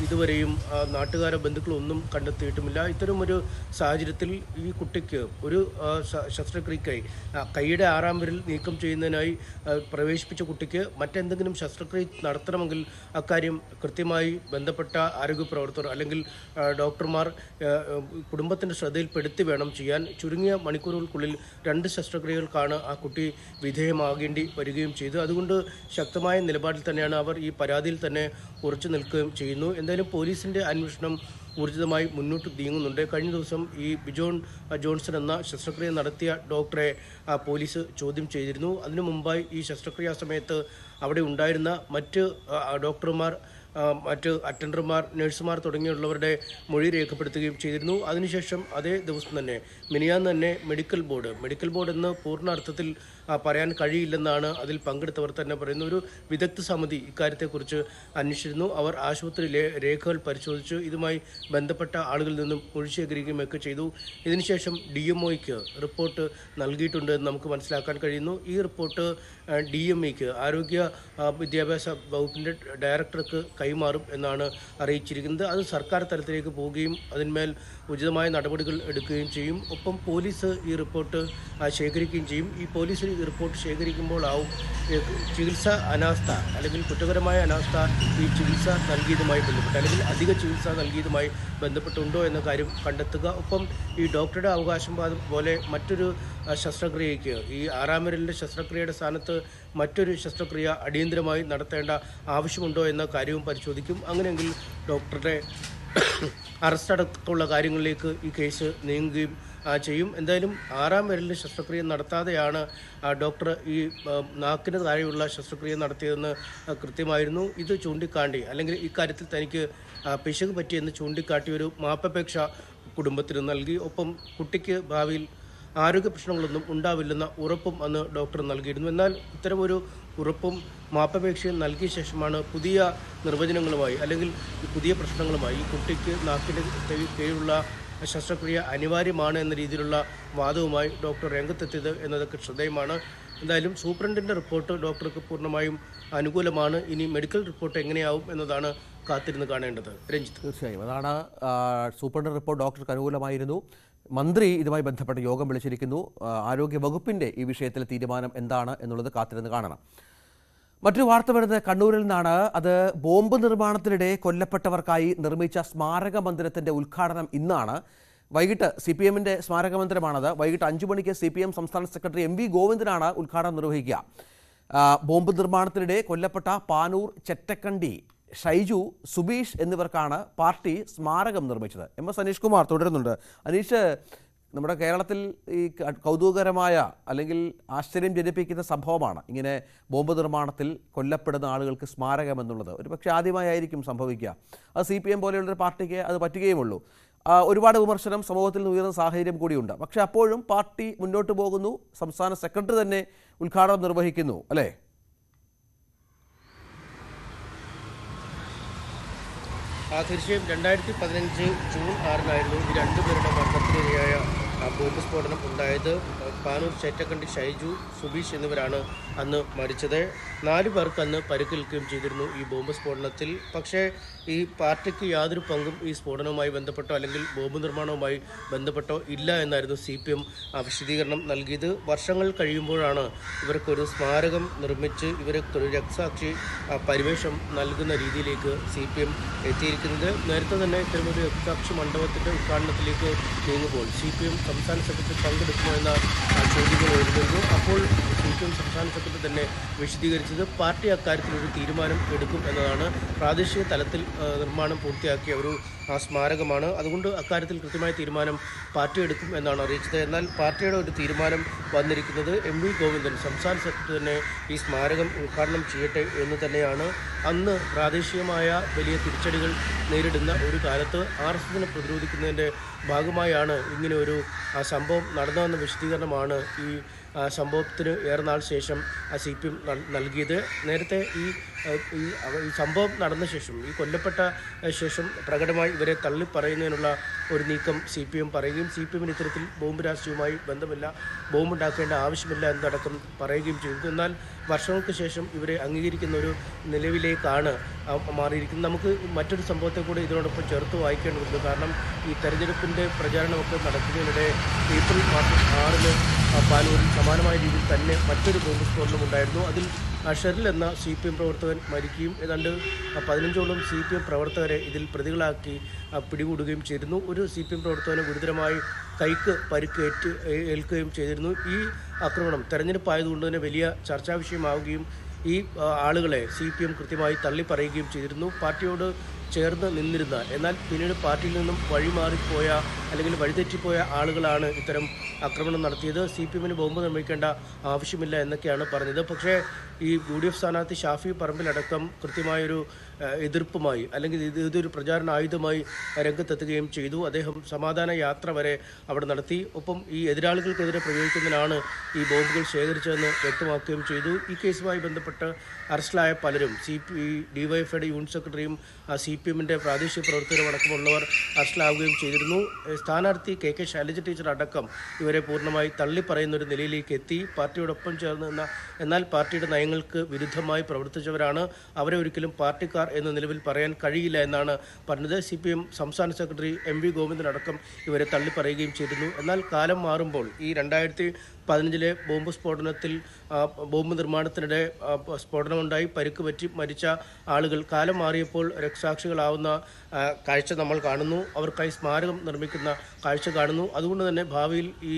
ഇതുവരെയും നാട്ടുകാരോ ബന്ധുക്കളൊന്നും കണ്ടെത്തിയിട്ടുമില്ല. ഇത്തരമൊരു സാഹചര്യത്തിൽ ഈ കുട്ടിക്ക് ഒരു ശസ്ത്രക്രിയക്കായി കൈയുടെ 6-ാം വിരൽ നീക്കം ചെയ്യുന്നതിനായി പ്രവേശിപ്പിച്ച കുട്ടിക്ക് മറ്റെന്തെങ്കിലും ശസ്ത്രക്രിയ നടത്തണമെങ്കിൽ അക്കാര്യം കൃത്യമായി ബന്ധപ്പെട്ട ആരോഗ്യ പ്രവർത്തകർ അല്ലെങ്കിൽ ഡോക്ടർമാർ കുടുംബത്തിൻ്റെ ശ്രദ്ധയിൽപ്പെടുത്തി വേണം ചെയ്യാൻ. ചുരുങ്ങിയ മണിക്കൂറുകൾക്കുള്ളിൽ 2 ശസ്ത്രക്രിയകൾക്കാണ് ആ കുട്ടി വിധേയമാകേണ്ടി വരികയും ചെയ്തു. അതുകൊണ്ട് ശക്തമായ നിലപാടിൽ തന്നെയാണ് അവർ ഈ പരാതിയിൽ തന്നെ ഉറച്ചു നിൽക്കുകയും ചെയ്യുന്നു. എന്തായാലും പോലീസിൻ്റെ അന്വേഷണം ഊർജിതമായി മുന്നോട്ട് നീങ്ങുന്നുണ്ട്. കഴിഞ്ഞ ദിവസം ഈ ബിജോൺ ജോൺസൺ എന്ന ശസ്ത്രക്രിയ നടത്തിയ ഡോക്ടറെ പോലീസ് ചോദ്യം ചെയ്തിരുന്നു. അതിനു മുമ്പായി ഈ ശസ്ത്രക്രിയാ സമയത്ത് അവിടെ ഉണ്ടായിരുന്ന മറ്റ് ഡോക്ടർമാർ മറ്റ് അറ്റൻഡർമാർ, നഴ്സുമാർ തുടങ്ങിയുള്ളവരുടെ മൊഴി രേഖപ്പെടുത്തുകയും ചെയ്തിരുന്നു. അതിനുശേഷം അതേ ദിവസം തന്നെ മിനിയാന്ന് തന്നെ മെഡിക്കൽ ബോർഡ് എന്ന് പൂർണ്ണ അർത്ഥത്തിൽ പറയാൻ കഴിയില്ലെന്നാണ് അതിൽ പങ്കെടുത്തവർ തന്നെ പറയുന്നു. ഒരു വിദഗ്ധ സമിതി ഇക്കാര്യത്തെക്കുറിച്ച് അന്വേഷിച്ചിരുന്നു. അവർ ആശുപത്രി രേഖകൾ പരിശോധിച്ചു. ഇതുമായി ബന്ധപ്പെട്ട ആളുകളിൽ നിന്നും മൊഴി ശേഖരിക്കുകയൊക്കെ ചെയ്തു. ഇതിനുശേഷം DMOയ്ക്ക് റിപ്പോർട്ട് നൽകിയിട്ടുണ്ട് എന്ന് നമുക്ക് മനസ്സിലാക്കാൻ കഴിയുന്നു. ഈ റിപ്പോർട്ട് DMEക്ക് ആരോഗ്യ വിദ്യാഭ്യാസ വകുപ്പിൻ്റെ ഡയറക്ടർക്ക് കൈമാറും എന്നാണ് അറിയിച്ചിരിക്കുന്നത്. അത് സർക്കാർ തലത്തിലേക്ക് പോവുകയും അതിന്മേൽ ഉചിതമായ നടപടികൾ എടുക്കുകയും ചെയ്യും. ഒപ്പം പോലീസ് ഈ റിപ്പോർട്ട് ശേഖരിക്കുകയും ചെയ്യും. ഈ പോലീസ് ഈ റിപ്പോർട്ട് ശേഖരിക്കുമ്പോഴാവും ചികിത്സാ അനാസ്ഥ അല്ലെങ്കിൽ കുറ്റകരമായ അനാസ്ഥ ഈ ചികിത്സ നൽകിയതുമായി ബന്ധപ്പെട്ട് അല്ലെങ്കിൽ അധിക ചികിത്സ നൽകിയതുമായി ബന്ധപ്പെട്ടുണ്ടോ എന്ന കാര്യം കണ്ടെത്തുക. ഒപ്പം ഈ ഡോക്ടറുടെ അവകാശം പോലെ മറ്റൊരു ശസ്ത്രക്രിയയ്ക്ക് ഈ 6-ാം വിരലിൻ്റെ ശസ്ത്രക്രിയയുടെ സ്ഥാനത്ത് മറ്റൊരു ശസ്ത്രക്രിയ അടിയന്തരമായി നടത്തേണ്ട ആവശ്യമുണ്ടോ എന്ന കാര്യവും പരിശോധിക്കും. അങ്ങനെയെങ്കിൽ ഡോക്ടറുടെ അറസ്റ്റ് അടക്കമുള്ള കാര്യങ്ങളിലേക്ക് ഈ കേസ് നീങ്ങുകയും ചെയ്യും. എന്തായാലും 6-ാം വിരലിൻ്റെ ശസ്ത്രക്രിയ നടത്താതെയാണ് ഡോക്ടർ ഈ നാക്കിന് താഴെയുള്ള ശസ്ത്രക്രിയ നടത്തിയതെന്ന് കൃത്യമായിരുന്നു. ഇത് ചൂണ്ടിക്കാട്ടി അല്ലെങ്കിൽ ഇക്കാര്യത്തിൽ തനിക്ക് പിശക് പറ്റിയെന്ന് ചൂണ്ടിക്കാട്ടി ഒരു മാപ്പപേക്ഷ കുടുംബത്തിന് നൽകി. ഒപ്പം കുട്ടിക്ക് ഭാവിയിൽ ആരോഗ്യ പ്രശ്നങ്ങളൊന്നും ഉണ്ടാവില്ലെന്ന ഉറപ്പും അന്ന് ഡോക്ടർ നൽകിയിരുന്നു. എന്നാൽ ഇത്തരമൊരു ഉറപ്പും മാപ്പപേക്ഷയും നൽകിയ ശേഷമാണ് പുതിയ നിർവചനങ്ങളുമായി അല്ലെങ്കിൽ പുതിയ പ്രശ്നങ്ങളുമായി ഈ കുട്ടിക്ക് നാക്കിൻ്റെ കീഴിലുള്ള ശസ്ത്രക്രിയ അനിവാര്യമാണ് എന്ന രീതിയിലുള്ള വാദവുമായി ഡോക്ടർ രംഗത്തെത്തിയത് എന്നതൊക്കെ ശ്രദ്ധേയമാണ്. എന്തായാലും സൂപ്രണ്ടിൻ്റെ റിപ്പോർട്ട് ഡോക്ടർക്ക് പൂർണ്ണമായും അനുകൂലമാണ്. ഇനി മെഡിക്കൽ റിപ്പോർട്ട് എങ്ങനെയാവും എന്നതാണ് കാത്തിരുന്ന് കാണേണ്ടത്. രഞ്ജിത്ത്. തീർച്ചയായും അതാണ് സൂപ്രണ്ട് റിപ്പോർട്ട് ഡോക്ടർക്ക് അനുകൂലമായിരുന്നു. മന്ത്രി ഇതുമായി ബന്ധപ്പെട്ട് യോഗം വിളിച്ചിരിക്കുന്നു. ആരോഗ്യ വകുപ്പിൻ്റെ ഈ വിഷയത്തിലെ തീരുമാനം എന്താണ് എന്നുള്ളത് കാത്തിരുന്ന് കാണണം. മറ്റൊരു വാർത്ത വരുന്നത് കണ്ണൂരിൽ നിന്നാണ്. അത് ബോംബ് നിർമ്മാണത്തിനിടെ കൊല്ലപ്പെട്ടവർക്കായി നിർമ്മിച്ച സ്മാരക മന്ദിരത്തിൻ്റെ ഉദ്ഘാടനം ഇന്നാണ്. വൈകിട്ട് CPMൻ്റെ സ്മാരക മന്ദിരമാണത്. വൈകിട്ട് 5 മണിക്ക് CPM സംസ്ഥാന സെക്രട്ടറി MV ഗോവിന്ദനാണ് ഉദ്ഘാടനം നിർവഹിക്കുക. ബോംബ് നിർമ്മാണത്തിനിടെ കൊല്ലപ്പെട്ട പാനൂർ, ചെറ്റക്കണ്ടി, ഷൈജു, സുബീഷ് എന്നിവർക്കാണ് പാർട്ടി സ്മാരകം നിർമ്മിച്ചത്. MS അനീഷ് കുമാർ തുടരുന്നുണ്ട്. അനീഷ്, നമ്മുടെ കേരളത്തിൽ ഈ കൗതുകകരമായ അല്ലെങ്കിൽ ആശ്ചര്യം ജനിപ്പിക്കുന്ന സംഭവമാണ് ഇങ്ങനെ ബോംബ് നിർമ്മാണത്തിൽ കൊല്ലപ്പെടുന്ന ആളുകൾക്ക് സ്മാരകം എന്നുള്ളത്. ഒരു പക്ഷേ ആദ്യമായിരിക്കും സംഭവിക്കുക. അത് CPM പോലെയുള്ളൊരു പാർട്ടിക്ക് അത് പറ്റുകയുമുള്ളൂ. ഒരുപാട് വിമർശനം സമൂഹത്തിൽ നിന്ന് ഉയർന്ന സാഹചര്യം കൂടിയുണ്ട്. പക്ഷേ അപ്പോഴും പാർട്ടി മുന്നോട്ട് പോകുന്നു. സംസ്ഥാന സെക്രട്ടറി തന്നെ ഉദ്ഘാടനം നിർവഹിക്കുന്നു, അല്ലേ? തീർച്ചയായും 2015 ജൂൺ 6-നായിരുന്നു ഈ രണ്ടുപേരുടെ മരണത്തിനിരയായ ബോംബ് സ്ഫോടനം ഉണ്ടായത്. പാനൂർ, ചേറ്റക്കണ്ടി, ഷൈജു, സുബീഷ് എന്നിവരാണ് അന്ന് മരിച്ചത്. 4 പേർക്ക് അന്ന് പരിക്കേൽക്കുകയും ചെയ്തിരുന്നു ഈ ബോംബ് സ്ഫോടനത്തിൽ. പക്ഷേ ഈ പാർട്ടിക്ക് യാതൊരു പങ്കും ഈ സ്ഫോടനവുമായി ബന്ധപ്പെട്ടോ അല്ലെങ്കിൽ ബോംബ് നിർമ്മാണവുമായി ബന്ധപ്പെട്ടോ ഇല്ല എന്നായിരുന്നു CPM വിശദീകരണം നൽകിയത്. വർഷങ്ങൾ കഴിയുമ്പോഴാണ് ഇവർക്കൊരു സ്മാരകം നിർമ്മിച്ച് ഇവർക്ക് ഒരു രക്തസാക്ഷി പരിവേഷം നൽകുന്ന രീതിയിലേക്ക് CPM എത്തിയിരിക്കുന്നത്. നേരത്തെ തന്നെ ഇത്തരമൊരു രക്തസാക്ഷി മണ്ഡപത്തിൻ്റെ ഉദ്ഘാടനത്തിലേക്ക് നീങ്ങുമ്പോൾ CPM സംസ്ഥാന സെക്രട്ടറി പങ്കെടുക്കുമോ എന്ന ചോദ്യങ്ങൾ ഉയർന്നിരുന്നു. അപ്പോൾ CPM സംസ്ഥാന സെക്രട്ടറി തന്നെ വിശദീകരിച്ചത് പാർട്ടി അക്കാര്യത്തിൽ ഒരു തീരുമാനം എടുക്കും എന്നതാണ്. പ്രാദേശിക തലത്തിൽ നിർമ്മാണം പൂർത്തിയാക്കിയ ഒരു സ്മാരകമാണ്. അതുകൊണ്ട് അക്കാര്യത്തിൽ കൃത്യമായ തീരുമാനം പാർട്ടി എടുക്കും എന്നാണ് അറിയിച്ചത്. എന്നാൽ പാർട്ടിയുടെ ഒരു തീരുമാനം വന്നിരിക്കുന്നത് MV ഗോവിന്ദൻ സംസ്ഥാന സെക്രട്ടറി തന്നെ ഈ സ്മാരകം ഉദ്ഘാടനം ചെയ്യട്ടെ എന്ന് തന്നെയാണ്. അന്ന് പ്രാദേശികമായ വലിയ തിരിച്ചടികൾ നേരിടുന്ന ഒരു കാലത്ത് RSSനെ പ്രതിരോധിക്കുന്നതിൻ്റെ ഭാഗമായാണ് ഇങ്ങനെ ഒരു സംഭവം നടന്നതെന്ന വിശദീകരണമാണ് ഈ സംഭവത്തിന് ഏറെ നാൾ ശേഷം CPM നൽകിയത്. നേരത്തെ ഈ സംഭവം നടന്ന ശേഷം ഈ കൊല്ലപ്പെട്ട ശേഷം പ്രകടമായി ഇവരെ തള്ളിപ്പറയുന്നതിനുള്ള ഒരു നീക്കം CPM പറയുകയും CPMന് ഇത്തരത്തിൽ ബോംബ് രാഷ്ട്രീയവുമായി ബന്ധമില്ല, ബോംബുണ്ടാക്കേണ്ട ആവശ്യമില്ല എന്നടക്കം പറയുകയും ചെയ്തു. എന്നാൽ വർഷങ്ങൾക്ക് ശേഷം ഇവരെ അംഗീകരിക്കുന്ന ഒരു നിലവിലേക്കാണ് മാറിയിരിക്കുന്നത്. നമുക്ക് മറ്റൊരു സംഭവത്തെ കൂടി ഇതിനോടൊപ്പം ചേർത്ത് വായിക്കേണ്ടതുണ്ട്. കാരണം ഈ തെരഞ്ഞെടുപ്പിൻ്റെ പ്രചാരണമൊക്കെ നടക്കുന്നതിനിടെ ഏപ്രിൽ മാസം 6-ന് പാനൂരിൽ സമാനമായ രീതിയിൽ തന്നെ മറ്റൊരു ബോംബ് സ്ഫോടനം ഉണ്ടായിരുന്നു. അതിൽ ഷെറിൽ എന്ന CPM പ്രവർത്തകൻ മരിക്കുകയും ഏതാണ്ട് 15ഓളം CPM പ്രവർത്തകരെ ഇതിൽ പ്രതികളാക്കി പിടികൂടുകയും ചെയ്തിരുന്നു. ഒരു CPM പ്രവർത്തകന് ഗുരുതരമായി കൈക്ക് ഏൽക്കുകയും ചെയ്തിരുന്നു. ഈ ആക്രമണം തെരഞ്ഞെടുപ്പായതുകൊണ്ട് തന്നെ വലിയ ചർച്ചാ വിഷയമാവുകയും ഈ ആളുകളെ CPM കൃത്യമായി തള്ളിപ്പറയുകയും ചെയ്തിരുന്നു. പാർട്ടിയോട് ചേർന്ന് നിന്നിരുന്ന എന്നാൽ പിന്നീട് പാർട്ടിയിൽ നിന്നും വഴിമാറിപ്പോയ അല്ലെങ്കിൽ വഴിതെറ്റിപ്പോയ ആളുകളാണ് ഇത്തരം ആക്രമണം നടത്തിയത്. CPM-ന് ബോംബ് നിർമ്മിക്കേണ്ട ആവശ്യമില്ല എന്നൊക്കെയാണ് പറഞ്ഞത്. പക്ഷേ ഈ UDF സ്ഥാനാർത്ഥി ഷാഫി പറമ്പിലടക്കം കൃത്യമായൊരു എതിർപ്പുമായി അല്ലെങ്കിൽ ഇതൊരു പ്രചാരണ ആയുധമായി രംഗത്തെത്തുകയും ചെയ്തു. അദ്ദേഹം സമാധാന യാത്ര വരെ അവിടെ നടത്തി. ഒപ്പം ഈ എതിരാളികൾക്കെതിരെ പ്രയോഗിക്കുന്നതിനാണ് ഈ ബോംബുകൾ ശേഖരിച്ചതെന്ന് വ്യക്തമാക്കുകയും ചെയ്തു. ഈ കേസുമായി ബന്ധപ്പെട്ട് അറസ്റ്റിലായ പലരും DYFIയുടെ യൂണിറ്റ് സെക്രട്ടറിയും CPM-ന്റെ പ്രാദേശിക പ്രവർത്തകരും അടക്കമുള്ളവർ അറസ്റ്റിലാവുകയും ചെയ്തിരുന്നു. സ്ഥാനാർത്ഥി KK ശൈലജ ടീച്ചർ അടക്കം ഇവരെ പൂർണ്ണമായി തള്ളിപ്പറയുന്ന ഒരു നിലയിലേക്ക് എത്തി. പാർട്ടിയോടൊപ്പം ചേർന്ന് നിന്ന എന്നാൽ പാർട്ടിയുടെ നയങ്ങൾക്ക് വിരുദ്ധമായി പ്രവർത്തിച്ചവരാണ്, അവരെ ഒരിക്കലും പാർട്ടിക്കാർ എന്ന നിലവിൽ പറയാൻ കഴിയില്ല എന്നാണ് പറഞ്ഞത്. CPM സംസ്ഥാന സെക്രട്ടറി MV ഗോവിന്ദനടക്കം ഇവരെ തള്ളിപ്പറയുകയും ചെയ്തിരുന്നു. എന്നാൽ കാലം മാറുമ്പോൾ ഈ 2015 ബോംബ് സ്ഫോടനത്തിൽ ബോംബ് നിർമ്മാണത്തിനിടെ സ്ഫോടനമുണ്ടായി പരിക്ക് പറ്റി മരിച്ച ആളുകൾ കാലം മാറിയപ്പോൾ രക്തസാക്ഷികളാവുന്ന കാഴ്ച നമ്മൾ കാണുന്നു. അവർക്കായി സ്മാരകം നിർമ്മിക്കുന്ന കാഴ്ച കാണുന്നു. അതുകൊണ്ട് തന്നെ ഭാവിയിൽ ഈ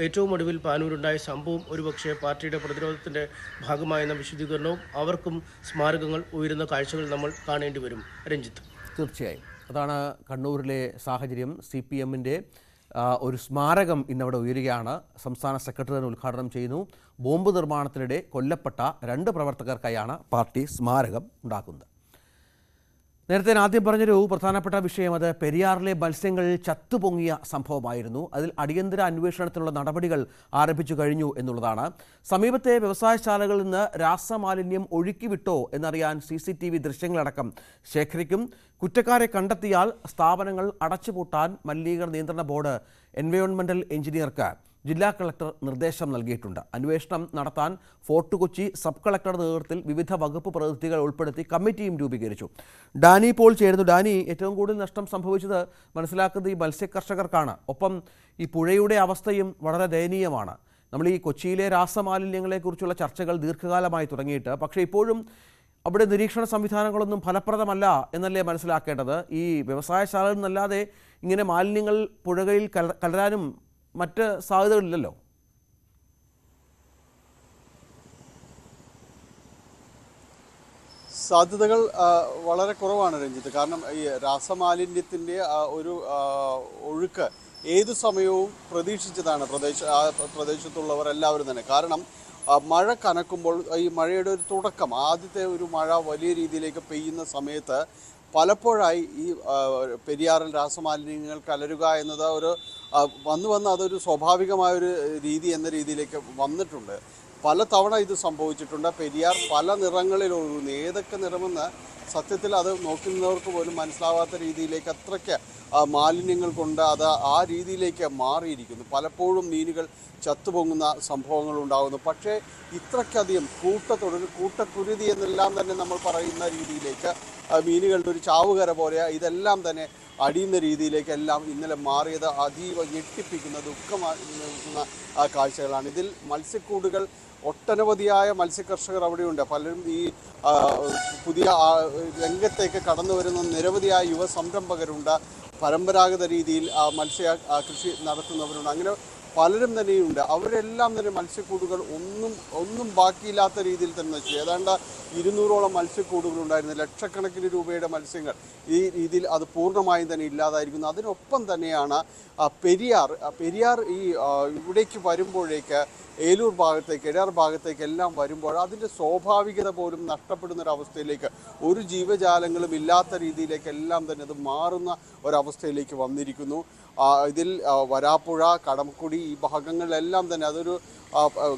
ഏറ്റവും ഒടുവിൽ പാനൂരുണ്ടായ സംഭവം ഒരുപക്ഷെ പാർട്ടിയുടെ പ്രതിരോധത്തിൻ്റെ ഭാഗമായെന്ന വിശദീകരണവും അവർക്കും സ്മാരകങ്ങൾ ഉയരുന്ന കാഴ്ചകൾ നമ്മൾ കാണേണ്ടി വരും. രഞ്ജിത്ത്, തീർച്ചയായും അതാണ് കണ്ണൂരിലെ സാഹചര്യം. CPM-ൻ്റെ ഒരു സ്മാരകം ഇന്നവിടെ ഉയരുകയാണ്. സംസ്ഥാന സെക്രട്ടറി തന്നെ ഉദ്ഘാടനം ചെയ്യുന്നു. ബോംബ് നിർമ്മാണത്തിനിടെ കൊല്ലപ്പെട്ട 2 പ്രവർത്തകർക്കായാണ് പാർട്ടി സ്മാരകം ഉണ്ടാക്കുന്നത്. നേരത്തെ ആദ്യം പറഞ്ഞൊരു പ്രധാനപ്പെട്ട വിഷയം അത് പെരിയാറിലെ മത്സ്യങ്ങൾ ചത്തുപൊങ്ങിയ സംഭവമായിരുന്നു. അതിൽ അടിയന്തര അന്വേഷണത്തിനുള്ള നടപടികൾ ആരംഭിച്ചു കഴിഞ്ഞു എന്നുള്ളതാണ്. സമീപത്തെ വ്യവസായശാലകളിൽ നിന്ന് രാസമാലിന്യം ഒഴുക്കിവിട്ടോ എന്നറിയാൻ CCTV ദൃശ്യങ്ങളടക്കം ശേഖരിക്കും. കുറ്റക്കാരെ കണ്ടെത്തിയാൽ സ്ഥാപനങ്ങൾ അടച്ചുപൂട്ടാൻ മലിനീകരണ നിയന്ത്രണ ബോർഡ് എൻവയോൺമെന്റൽ എഞ്ചിനീയർക്ക് ജില്ലാ കളക്ടർ നിർദ്ദേശം നൽകിയിട്ടുണ്ട്. അന്വേഷണം നടത്താൻ ഫോർട്ട് കൊച്ചി സബ് കളക്ടറുടെ നേതൃത്വത്തിൽ വിവിധ വകുപ്പ് പ്രതിനിധികൾ ഉൾപ്പെടുത്തി കമ്മിറ്റിയും രൂപീകരിച്ചു. ഡാനി പോൾ ചേരുന്നു. ഡാനി, ഏറ്റവും കൂടുതൽ നഷ്ടം സംഭവിച്ചത് മനസ്സിലാക്കുന്നത് ഈ മത്സ്യകർഷകർക്കാണ്. ഒപ്പം ഈ പുഴയുടെ അവസ്ഥയും വളരെ ദയനീയമാണ്. നമ്മൾ ഈ കൊച്ചിയിലെ രാസമാലിന്യങ്ങളെക്കുറിച്ചുള്ള ചർച്ചകൾ ദീർഘകാലമായി തുടങ്ങിയിട്ട്, പക്ഷേ ഇപ്പോഴും അവിടെ നിരീക്ഷണ സംവിധാനങ്ങളൊന്നും ഫലപ്രദമല്ല എന്നല്ലേ മനസ്സിലാക്കേണ്ടത്. ഈ വ്യവസായശാലയിൽ നിന്നല്ലാതെ ഇങ്ങനെ മാലിന്യങ്ങൾ പുഴകളിൽ കലരാനും മറ്റ് സാധ്യതകളില്ലല്ലോ. സാധ്യതകൾ വളരെ കുറവാണ് രഞ്ജിത്ത്. കാരണം ഈ രാസമാലിന്യത്തിൻ്റെ ഒരു ഒഴുക്ക് ഏതു സമയവും പ്രതീക്ഷിച്ചതാണ് പ്രദേശത്തുള്ളവർ എല്ലാവരും തന്നെ. കാരണം മഴ കനക്കുമ്പോൾ ഈ മഴയുടെ ഒരു തുടക്കം, ആദ്യത്തെ ഒരു മഴ വലിയ രീതിയിലേക്ക് പെയ്യുന്ന സമയത്ത് പലപ്പോഴായി ഈ പെരിയാറിൽ രാസമാലിന്യങ്ങൾ കലരുക എന്നത് വന്ന് അതൊരു സ്വാഭാവികമായൊരു രീതി എന്ന രീതിയിലേക്ക് വന്നിട്ടുണ്ട്. പല തവണ ഇത് സംഭവിച്ചിട്ടുണ്ട്. പെരിയാർ പല നിറങ്ങളിൽ ഒഴുകുന്നു. ഏതൊക്കെ നിറമെന്ന് സത്യത്തിൽ അത് നോക്കുന്നവർക്ക് പോലും മനസ്സിലാവാത്ത രീതിയിലേക്ക് അത്രയ്ക്ക് മാലിന്യങ്ങൾ കൊണ്ട് അത് ആ രീതിയിലേക്ക് മാറിയിരിക്കുന്നു. പലപ്പോഴും മീനുകൾ ചത്തുപൊങ്ങുന്ന സംഭവങ്ങൾ ഉണ്ടാകുന്നു. പക്ഷേ ഇത്രയ്ക്കധികം കൂട്ടക്കുരുതി എന്നെല്ലാം തന്നെ നമ്മൾ പറയുന്ന രീതിയിലേക്ക് മീനുകളുടെ ഒരു ചാവുകര പോലെ ഇതെല്ലാം തന്നെ അടിയുന്ന രീതിയിലേക്കെല്ലാം ഇന്നലെ മാറിയത് അതീവ ഞെട്ടിപ്പിക്കുന്ന ദുഃഖമാക്കുന്ന കാഴ്ചകളാണ്. ഇതിൽ മത്സ്യക്കൂടുകൾ ഒട്ടനവധിയായ മത്സ്യകർഷകർ അവിടെയുണ്ട്. പലരും ഈ പുതിയ രംഗത്തേക്ക് കടന്നു വരുന്ന നിരവധിയായ യുവ സംരംഭകരുണ്ട്. പരമ്പരാഗത രീതിയിൽ മത്സ്യ കൃഷി നടത്തുന്നവരുണ്ട്. അങ്ങനെ പലരും തന്നെയുണ്ട്. അവരെല്ലാം തന്നെ മത്സ്യക്കൂടുകൾ ഒന്നും ബാക്കിയില്ലാത്ത രീതിയിൽ തന്നെ വെച്ചു. ഏതാണ്ട് 200ഓളം മത്സ്യക്കൂടുകളുണ്ടായിരുന്നു. ലക്ഷക്കണക്കിന് രൂപയുടെ മത്സ്യങ്ങൾ ഈ രീതിയിൽ അത് പൂർണ്ണമായും തന്നെ ഇല്ലാതായിരിക്കുന്നു. അതിനൊപ്പം തന്നെയാണ് പെരിയാർ ഈ ഇവിടേക്ക് വരുമ്പോഴേക്ക് ഏലൂർ ഭാഗത്തേക്ക് എടയാർ ഭാഗത്തേക്ക് എല്ലാം വരുമ്പോൾ അതിൻ്റെ സ്വാഭാവികത പോലും നഷ്ടപ്പെടുന്നൊരവസ്ഥയിലേക്ക്, ഒരു ജീവജാലങ്ങളും ഇല്ലാത്ത രീതിയിലേക്ക് എല്ലാം തന്നെ അത് മാറുന്ന ഒരവസ്ഥയിലേക്ക് വന്നിരിക്കുന്നു. ഇതിൽ വരാപ്പുഴ, കടമക്കുടി ഈ ഭാഗങ്ങളിലെല്ലാം തന്നെ അതൊരു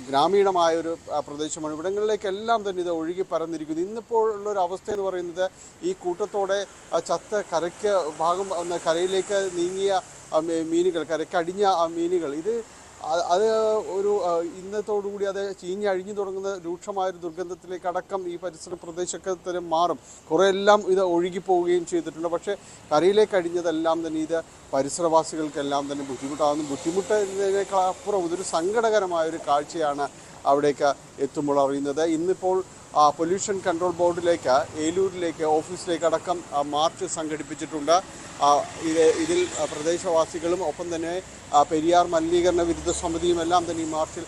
ഗ്രാമീണമായൊരു പ്രദേശമാണ്. ഇവിടങ്ങളിലേക്കെല്ലാം തന്നെ ഇത് ഒഴുകി പരന്നിരിക്കുന്നു. ഇന്നിപ്പോൾ ഉള്ളൊരു അവസ്ഥ എന്ന് പറയുന്നത് ഈ കൂട്ടത്തോടെ ചത്ത കരയിലേക്ക് നീങ്ങിയ മീനുകൾ, കരക്കടിഞ്ഞ മീനുകൾ, അത് ഒരു ഇന്നത്തോടുകൂടി അത് ചീഞ്ഞഴിഞ്ഞു തുടങ്ങുന്ന രൂക്ഷമായൊരു ദുർഗന്ധത്തിലേക്ക് അടക്കം ഈ പരിസര പ്രദേശമൊക്കെ തന്നെ മാറും. കുറേ എല്ലാം ഇത് ഒഴുകിപ്പോവുകയും ചെയ്തിട്ടുണ്ട്. പക്ഷേ കരയിലേക്ക് അടിഞ്ഞതെല്ലാം തന്നെ ഇത് പരിസരവാസികൾക്കെല്ലാം തന്നെ ബുദ്ധിമുട്ടാകുന്നു. ബുദ്ധിമുട്ടതിനേക്കാളപ്പുറം ഇതൊരു സങ്കടകരമായൊരു കാഴ്ചയാണ് അവിടേക്ക് എത്തുമ്പോൾ അറിയുന്നത്. ഇന്നിപ്പോൾ പൊല്യൂഷൻ കൺട്രോൾ ബോർഡിലേക്ക്, ഏലൂരിലേക്ക്, ഓഫീസിലേക്ക് അടക്കം മാർച്ച് സംഘടിപ്പിച്ചിട്ടുണ്ട്. ഇതിൽ പ്രദേശവാസികളും ഒപ്പം തന്നെ പെരിയാർ മലിനീകരണ വിരുദ്ധ സമിതിയും എല്ലാം തന്നെ ഈ മാർച്ചിൽ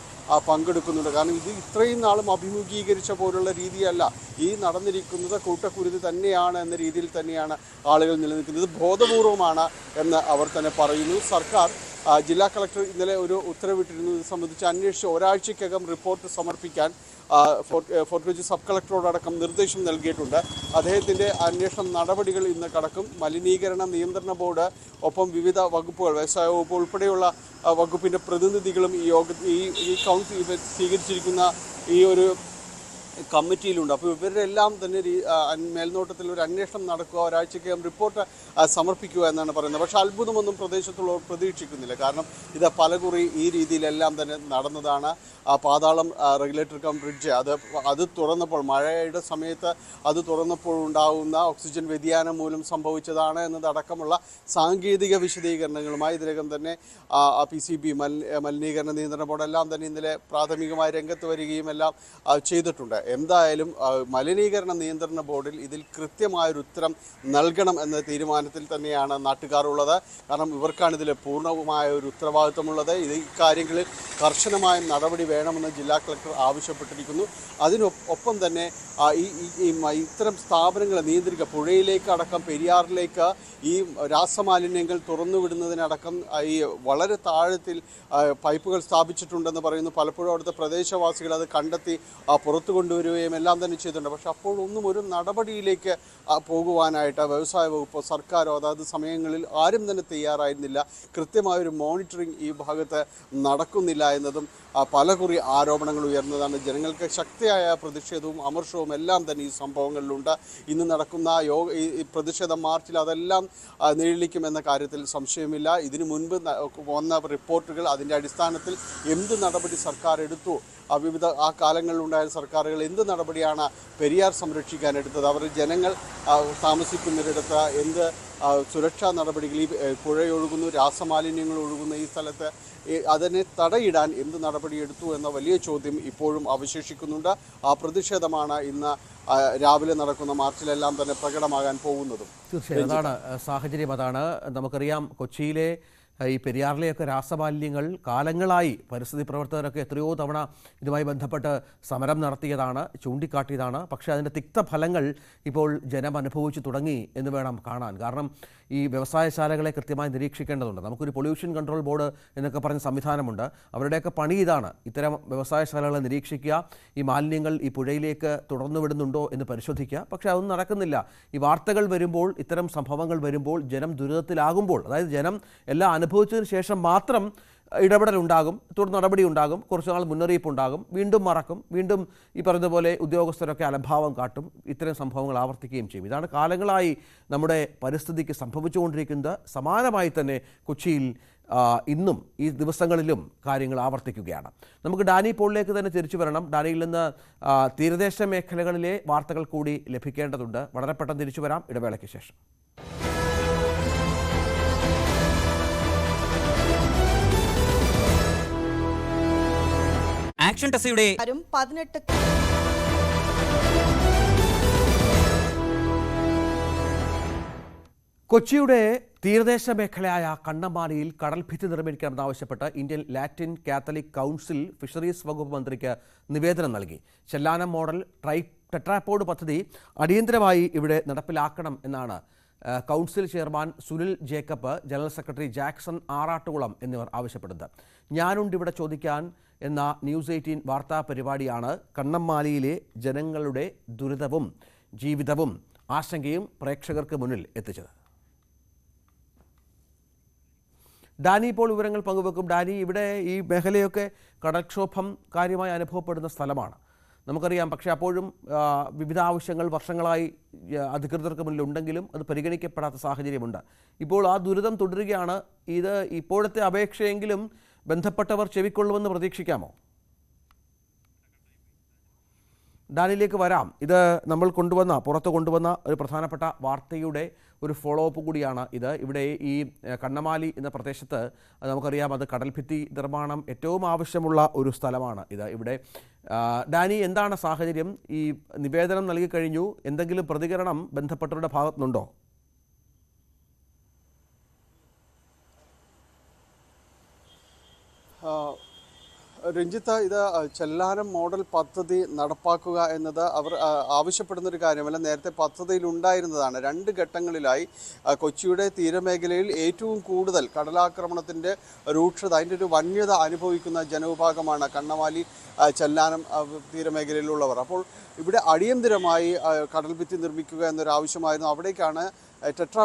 പങ്കെടുക്കുന്നുണ്ട്. കാരണം ഇത് ഇത്രയും നാളും അഭിമുഖീകരിച്ച പോലുള്ള രീതിയല്ല, ഈ നടന്നിരിക്കുന്നത് കൂട്ടക്കുരുതി തന്നെയാണ് എന്ന രീതിയിൽ തന്നെയാണ് ആളുകൾ നിലനിൽക്കുന്നത്. ഇത് ബോധപൂർവമാണ് എന്ന് അവർ തന്നെ പറയുന്നു. സർക്കാർ ജില്ലാ കളക്ടർ ഇന്നലെ ഒരു ഉത്തരവിട്ടിരുന്നു. ഇത് സംബന്ധിച്ച് അന്വേഷിച്ച് ഒരാഴ്ചയ്ക്കകം റിപ്പോർട്ട് സമർപ്പിക്കാൻ ഫോർട്ട് കൊച്ചി സബ് കളക്ടറോടക്കം നിർദ്ദേശം നൽകിയിട്ടുണ്ട്. അദ്ദേഹത്തിൻ്റെ അന്വേഷണം നടപടികൾ ഇന്ന് കടക്കും. മലിനീകരണ നിയന്ത്രണ ബോർഡ് ഒപ്പം വിവിധ വകുപ്പുകൾ, വ്യവസായ വകുപ്പ് ഉൾപ്പെടെയുള്ള വകുപ്പിൻ്റെ പ്രതിനിധികളും ഈ കൗൺസിൽ സ്വീകരിച്ചിരിക്കുന്ന ഈ ഒരു കമ്മിറ്റിയിലുണ്ട്. അപ്പോൾ ഇവരുടെ എല്ലാം തന്നെ മേൽനോട്ടത്തിൽ ഒരു അന്വേഷണം നടക്കുക, ഒരാഴ്ചയ്ക്കകം റിപ്പോർട്ട് സമർപ്പിക്കുക എന്നാണ് പറയുന്നത്. പക്ഷേ അത്ഭുതമൊന്നും പ്രദേശത്തുള്ളവർ പ്രതീക്ഷിക്കുന്നില്ല. കാരണം ഇത് പലകുറി ഈ രീതിയിലെല്ലാം തന്നെ നടന്നതാണ്. പാതാളം റെഗുലേറ്ററി കം ബ്രിഡ്ജ് അത് തുറന്നപ്പോൾ, മഴയുടെ സമയത്ത് അത് തുറന്നപ്പോൾ ഉണ്ടാകുന്ന ഓക്സിജൻ വ്യതിയാനം മൂലം സംഭവിച്ചതാണ് എന്നതടക്കമുള്ള സാങ്കേതിക വിശദീകരണങ്ങളുമായി ഇതിനകം തന്നെ PCB മലിനീകരണ നിയന്ത്രണ ബോർഡെല്ലാം തന്നെ ഇന്നലെ പ്രാഥമികമായി രംഗത്ത് വരികയും എല്ലാം ചെയ്തിട്ടുണ്ട്. എന്തായാലും മലിനീകരണ നിയന്ത്രണ ബോർഡിൽ ഇതിൽ കൃത്യമായൊരു ഉത്തരം നൽകണം എന്ന തീരുമാനത്തിൽ തന്നെയാണ് നാട്ടുകാർ ഉള്ളത്. കാരണം ഇവർക്കാണ് ഇതിൽ പൂർണ്ണമായ ഒരു ഉത്തരവാദിത്വമുള്ളത്. ഈ കാര്യങ്ങളിൽ കർശനമായ നടപടി വേണമെന്ന് ജില്ലാ കളക്ടർ ആവശ്യപ്പെട്ടിരിക്കുന്നു. അതിനൊപ്പം തന്നെ ഇത്തരം സ്ഥാപനങ്ങളെ നിയന്ത്രിക്കുക, പുഴയിലേക്ക് അടക്കം പെരിയാറിലേക്ക് ഈ രാസമാലിന്യങ്ങൾ തുറന്നുവിടുന്നതിനടക്കം ഈ വളരെ താഴത്തിൽ പൈപ്പുകൾ സ്ഥാപിച്ചിട്ടുണ്ടെന്ന് പറയുന്നു. പലപ്പോഴും അവിടുത്തെ പ്രദേശവാസികൾ അത് കണ്ടെത്തി പുറത്തു കൊണ്ടുവരികയും എല്ലാം തന്നെ ചെയ്തിട്ടുണ്ട്. പക്ഷെ അപ്പോഴൊന്നും ഒരു നടപടിയിലേക്ക് പോകുവാനായിട്ട് വ്യവസായ വകുപ്പോ സർക്കാരോ അതാത് സമയങ്ങളിൽ ആരും തന്നെ തയ്യാറായിരുന്നില്ല. കൃത്യമായൊരു മോണിറ്ററിംഗ് ഈ ഭാഗത്ത് നടക്കുന്നില്ല എന്നതും പലകുറി ആരോപണങ്ങൾ ഉയർന്നതാണ്. ജനങ്ങൾക്ക് ശക്തിയായ പ്രതിഷേധവും അമർഷവും എല്ലാം തന്നെ ഈ സംഭവങ്ങളിലുണ്ട്. ഇന്ന് നടക്കുന്ന ഈ പ്രതിഷേധ മാർച്ചിൽ അതെല്ലാം നിഴലിക്കുമെന്ന കാര്യത്തിൽ സംശയമില്ല. ഇതിനു മുൻപ് വന്ന റിപ്പോർട്ടുകൾ, അതിൻ്റെ അടിസ്ഥാനത്തിൽ എന്ത് നടപടി സർക്കാർ എടുത്തു, വിവിധ കാലങ്ങളിലുണ്ടായ സർക്കാരുകൾ എന്ത് നടപടിയാണ് പെരിയാർ സംരക്ഷിക്കാൻ എടുത്തത്, അവർ ജനങ്ങൾ താമസിക്കുന്നിടത്ത് എന്ത് സുരക്ഷാ നടപടികൾ, ഈ പുഴയൊഴുകുന്നു, രാസമാലിന്യങ്ങൾ ഒഴുകുന്ന ഈ സ്ഥലത്ത് അതിനെ തടയിടാൻ എന്ത് നടപടിയെടുത്തു എന്ന വലിയ ചോദ്യം ഇപ്പോഴും അവശേഷിക്കുന്നുണ്ട്. ആ പ്രതിഷേധമാണ് ഇന്ന് രാവിലെ നടക്കുന്ന മാർച്ചിലെല്ലാം തന്നെ പ്രകടമാകാൻ പോകുന്നതും. തീർച്ചയായും അതാണ് സാഹചര്യം. അതാണ് നമുക്കറിയാം, കൊച്ചിയിലെ ഈ പെരിയാറിലെയൊക്കെ രാസമാലിന്യങ്ങൾ കാലങ്ങളായി പരിസ്ഥിതി പ്രവർത്തകരൊക്കെ എത്രയോ തവണ ഇതുമായി ബന്ധപ്പെട്ട് സമരം നടത്തിയതാണ്, ചൂണ്ടിക്കാട്ടിയതാണ്. പക്ഷേ അതിൻ്റെ തിക്തഫലങ്ങൾ ഇപ്പോൾ ജനം അനുഭവിച്ചു തുടങ്ങി എന്ന് വേണം കാണാൻ. കാരണം ഈ വ്യവസായശാലകളെ കൃത്യമായി നിരീക്ഷിക്കേണ്ടതുണ്ട്. നമുക്കൊരു പൊല്യൂഷൻ കൺട്രോൾ ബോർഡ് എന്നൊക്കെ പറഞ്ഞ സംവിധാനമുണ്ട്. അവരുടെയൊക്കെ പണി ഇതാണ്, ഇത്തരം വ്യവസായശാലകളെ നിരീക്ഷിക്കുക, ഈ മാലിന്യങ്ങൾ ഈ പുഴയിലേക്ക് തുടർന്നു വിടുന്നുണ്ടോ എന്ന് പരിശോധിക്കുക. പക്ഷേ അതൊന്നും നടക്കുന്നില്ല. ഈ വാർത്തകൾ വരുമ്പോൾ, ഇത്തരം സംഭവങ്ങൾ വരുമ്പോൾ, ജനം ദുരിതത്തിലാകുമ്പോൾ, അതായത് ജനം എല്ലാം അനുഭവിച്ചതിന് ശേഷം മാത്രം ഇടപെടലുണ്ടാകും, തുടർ നടപടി ഉണ്ടാകും, കുറച്ച് നാൾ മുന്നറിയിപ്പുണ്ടാകും, വീണ്ടും മറക്കും, വീണ്ടും ഈ പറഞ്ഞതുപോലെ ഉദ്യോഗസ്ഥരൊക്കെ അലംഭാവം കാട്ടും, ഇത്തരം സംഭവങ്ങൾ ആവർത്തിക്കുകയും ചെയ്യും. ഇതാണ് കാലങ്ങളായി നമ്മുടെ പരിസ്ഥിതിക്ക് സംഭവിച്ചുകൊണ്ടിരിക്കുന്നത്. സമാനമായി തന്നെ കൊച്ചിയിൽ ഇന്നും ഈ ദിവസങ്ങളിലും കാര്യങ്ങൾ ആവർത്തിക്കുകയാണ്. നമുക്ക് ഡാനി പോളിലേക്ക് തന്നെ തിരിച്ചു വരണം. ഡാനിയിൽ നിന്ന് തീരദേശ മേഖലകളിലെ വാർത്തകൾ കൂടി ലഭിക്കേണ്ടതുണ്ട്. വളരെ പെട്ടെന്ന് തിരിച്ചു വരാം ഇടവേളയ്ക്ക് ശേഷം. ആക്ഷൻ ടെസ്സയുടെ 18 കൊച്ചിയുടെ തീരദേശ മേഖലയായ കണ്ണമാലിയിൽ കടൽഭിത്തി നിർമ്മിക്കണമെന്നാവശ്യപ്പെട്ട് Indian Latin Catholic council fisheries വകുപ്പ് മന്ത്രിക്ക് നിവേദനം നൽകി. ചെല്ലാനം മോഡൽ ടെട്രാപോഡ് പദ്ധതി അടിയന്തരമായി ഇവിടെ നടപ്പിലാക്കണം എന്നാണ് council chairman Sunil Jacob, general secretary Jackson Arattukulam എന്നിവർ ആവശ്യപ്പെടുന്നത്. ഞാനുണ്ടിവിടെ ചോദിക്കാൻ എന്ന ന്യൂസ് 18 വാർത്താ പരിപാടിയാണ് കണ്ണമാലിയിലെ ജനങ്ങളുടെ ദുരിതവും ജീവിതവും ആശങ്കയും പ്രേക്ഷകർക്ക് മുന്നിൽ എത്തിച്ചത്. ഡാനി ഇപ്പോൾ വിവരങ്ങൾ പങ്കുവെക്കും. ഡാനി, ഇവിടെ ഈ മേഖലയൊക്കെ കടൽക്ഷോഭം കാര്യമായി അനുഭവപ്പെടുന്ന സ്ഥലമാണ്, നമുക്കറിയാം. പക്ഷേ അപ്പോഴും വിവിധ ആവശ്യങ്ങൾ വർഷങ്ങളായി അധികൃതർക്ക് മുന്നിലുണ്ടെങ്കിലും അത് പരിഗണിക്കപ്പെടാത്ത സാഹചര്യമുണ്ട്. ഇപ്പോൾ ആ ദുരിതം തുടരുകയാണ്. ഇത് ഇപ്പോഴത്തെ അപേക്ഷയെങ്കിലും ബന്ധപ്പെട്ടവർ ചെവിക്കൊള്ളുമെന്ന് പ്രതീക്ഷിക്കാമോ? ഡാനിയിലേക്ക് വരാം. ഇത് നമ്മൾ പുറത്ത് കൊണ്ടുവന്ന ഒരു പ്രധാനപ്പെട്ട വാർത്തയുടെ ഒരു ഫോളോ അപ്പ് കൂടിയാണ് ഇത്. ഇവിടെ ഈ കണ്ണമാലി എന്ന പ്രദേശത്ത് നമുക്കറിയാം, അത് കടൽഭിത്തി നിർമ്മാണം ഏറ്റവും ആവശ്യമുള്ള ഒരു സ്ഥലമാണ് ഇത്. ഇവിടെ ഡാനി, എന്താണ് സാഹചര്യം? ഈ നിവേദനം നൽകി കഴിഞ്ഞു, എന്തെങ്കിലും പ്രതികരണം ബന്ധപ്പെട്ടവരുടെ ഭാഗത്തുനിന്നുണ്ടോ? രഞ്ജിത്ത്, ഇത് ചെല്ലാനം മോഡൽ പദ്ധതി നടപ്പാക്കുക എന്നത് അവർ ആവശ്യപ്പെടുന്നൊരു കാര്യമല്ല. നേരത്തെ പദ്ധതിയിൽ ഉണ്ടായിരുന്നതാണ്. 2 ഘട്ടങ്ങളിലായി കൊച്ചിയുടെ തീരമേഖലയിൽ ഏറ്റവും കൂടുതൽ കടലാക്രമണത്തിൻ്റെ രൂക്ഷത, അതിൻ്റെ ഒരു വന്യത അനുഭവിക്കുന്ന ജനവിഭാഗമാണ് കണ്ണമാലി ചെല്ലാനം തീരമേഖലയിലുള്ളവർ. അപ്പോൾ ഇവിടെ അടിയന്തരമായി കടൽഭിത്തി നിർമ്മിക്കുക എന്നൊരാവശ്യമായിരുന്നു. അവിടേക്കാണ് ടെട്രാ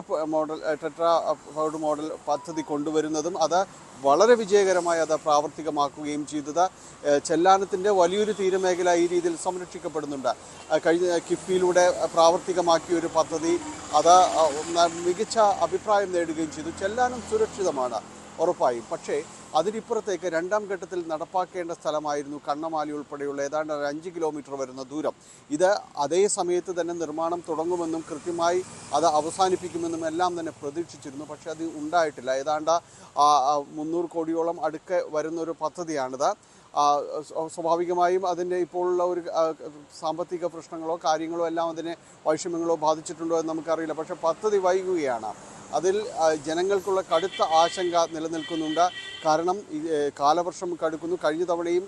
പൗഡ് മോഡൽ പദ്ധതി കൊണ്ടുവരുന്നതും അത് വളരെ വിജയകരമായി അത് പ്രാവർത്തികമാക്കുകയും ചെയ്തത്. ചെല്ലാനത്തിൻ്റെ വലിയൊരു തീരമേഖല ഈ രീതിയിൽ സംരക്ഷിക്കപ്പെടുന്നുണ്ട്. കഴിഞ്ഞ കിഫ്ബിയിലൂടെ പ്രാവർത്തികമാക്കിയ ഒരു പദ്ധതി അത് മികച്ച അഭിപ്രായം നേടുകയും ചെയ്തു. ചെല്ലാനം സുരക്ഷിതമാണ് ഉറപ്പായും. പക്ഷേ അതിനിപ്പുറത്തേക്ക് 2ാം ഘട്ടത്തിൽ നടപ്പാക്കേണ്ട സ്ഥലമായിരുന്നു കണ്ണമാലി ഉൾപ്പെടെയുള്ള ഏതാണ്ട് 5 കിലോമീറ്റർ വരുന്ന ദൂരം. ഇത് അതേ സമയത്ത് തന്നെ നിർമ്മാണം തുടങ്ങുമെന്നും കൃത്യമായി അത് അവസാനിപ്പിക്കുമെന്നും എല്ലാം തന്നെ പ്രതീക്ഷിച്ചിരുന്നു. പക്ഷേ അത് ഉണ്ടായിട്ടില്ല. ഏതാണ്ട് 300 കോടിയോളം അടുക്കെ വരുന്നൊരു പദ്ധതിയാണിത്. സ്വാഭാവികമായും അതിൻ്റെ ഇപ്പോഴുള്ള ഒരു സാമ്പത്തിക പ്രശ്നങ്ങളോ കാര്യങ്ങളോ എല്ലാം അതിനെ വൈഷമ്യങ്ങളോ ബാധിച്ചിട്ടുണ്ടോ എന്ന് നമുക്കറിയില്ല. പക്ഷേ പദ്ധതി വൈകുകയാണ്. അതിൽ ജനങ്ങൾക്കുള്ള കടുത്ത ആശങ്ക നിലനിൽക്കുന്നുണ്ട്. കാരണം കാലവർഷം കടുക്കുന്നു. കഴിഞ്ഞ തവണയും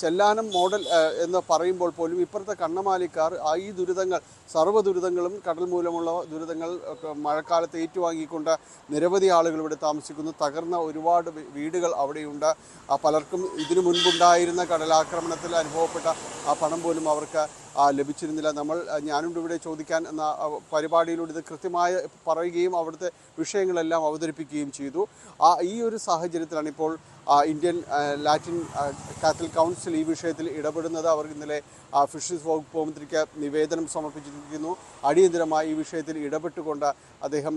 ചെല്ലാനം മോഡൽ എന്ന് പറയുമ്പോൾ പോലും ഇപ്പുറത്തെ കണ്ണമാലിക്കാർ ഈ ദുരിതങ്ങൾ, സർവ്വ ദുരിതങ്ങളും കടൽ മൂലമുള്ള ദുരിതങ്ങൾ മഴക്കാലത്ത് ഏറ്റുവാങ്ങിക്കൊണ്ട് നിരവധി ആളുകൾ ഇവിടെ താമസിക്കുന്നു. തകർന്ന ഒരുപാട് വീടുകൾ അവിടെയുണ്ട്. പലർക്കും ഇതിനു മുൻപുണ്ടായിരുന്ന കടലാക്രമണത്തിൽ അനുഭവപ്പെട്ട ആ പണം പോലും അവർക്ക് ലഭിച്ചിരുന്നില്ല. ഞാനും ഇവിടെ ചോദിക്കാൻ എന്ന പരിപാടിയിലൂടെ ഇത് കൃത്യമായി പറയുകയും അവിടുത്തെ വിഷയങ്ങളെല്ലാം അവതരിപ്പിക്കുകയും ചെയ്തു. ഈ ഒരു സാഹചര്യത്തിലാണ് ഇപ്പോൾ ഇന്ത്യൻ ലാറ്റിൻ കാത്തലിക് കൗൺസിൽ ഈ വിഷയത്തിൽ ഇടപെടുന്നത്. അവർ ഇന്നലെ ഫിഷറീസ് വകുപ്പ് മന്ത്രിക്ക് നിവേദനം സമർപ്പിച്ചിരിക്കുന്നു. അടിയന്തരമായി ഈ വിഷയത്തിൽ ഇടപെട്ടുകൊണ്ട് അദ്ദേഹം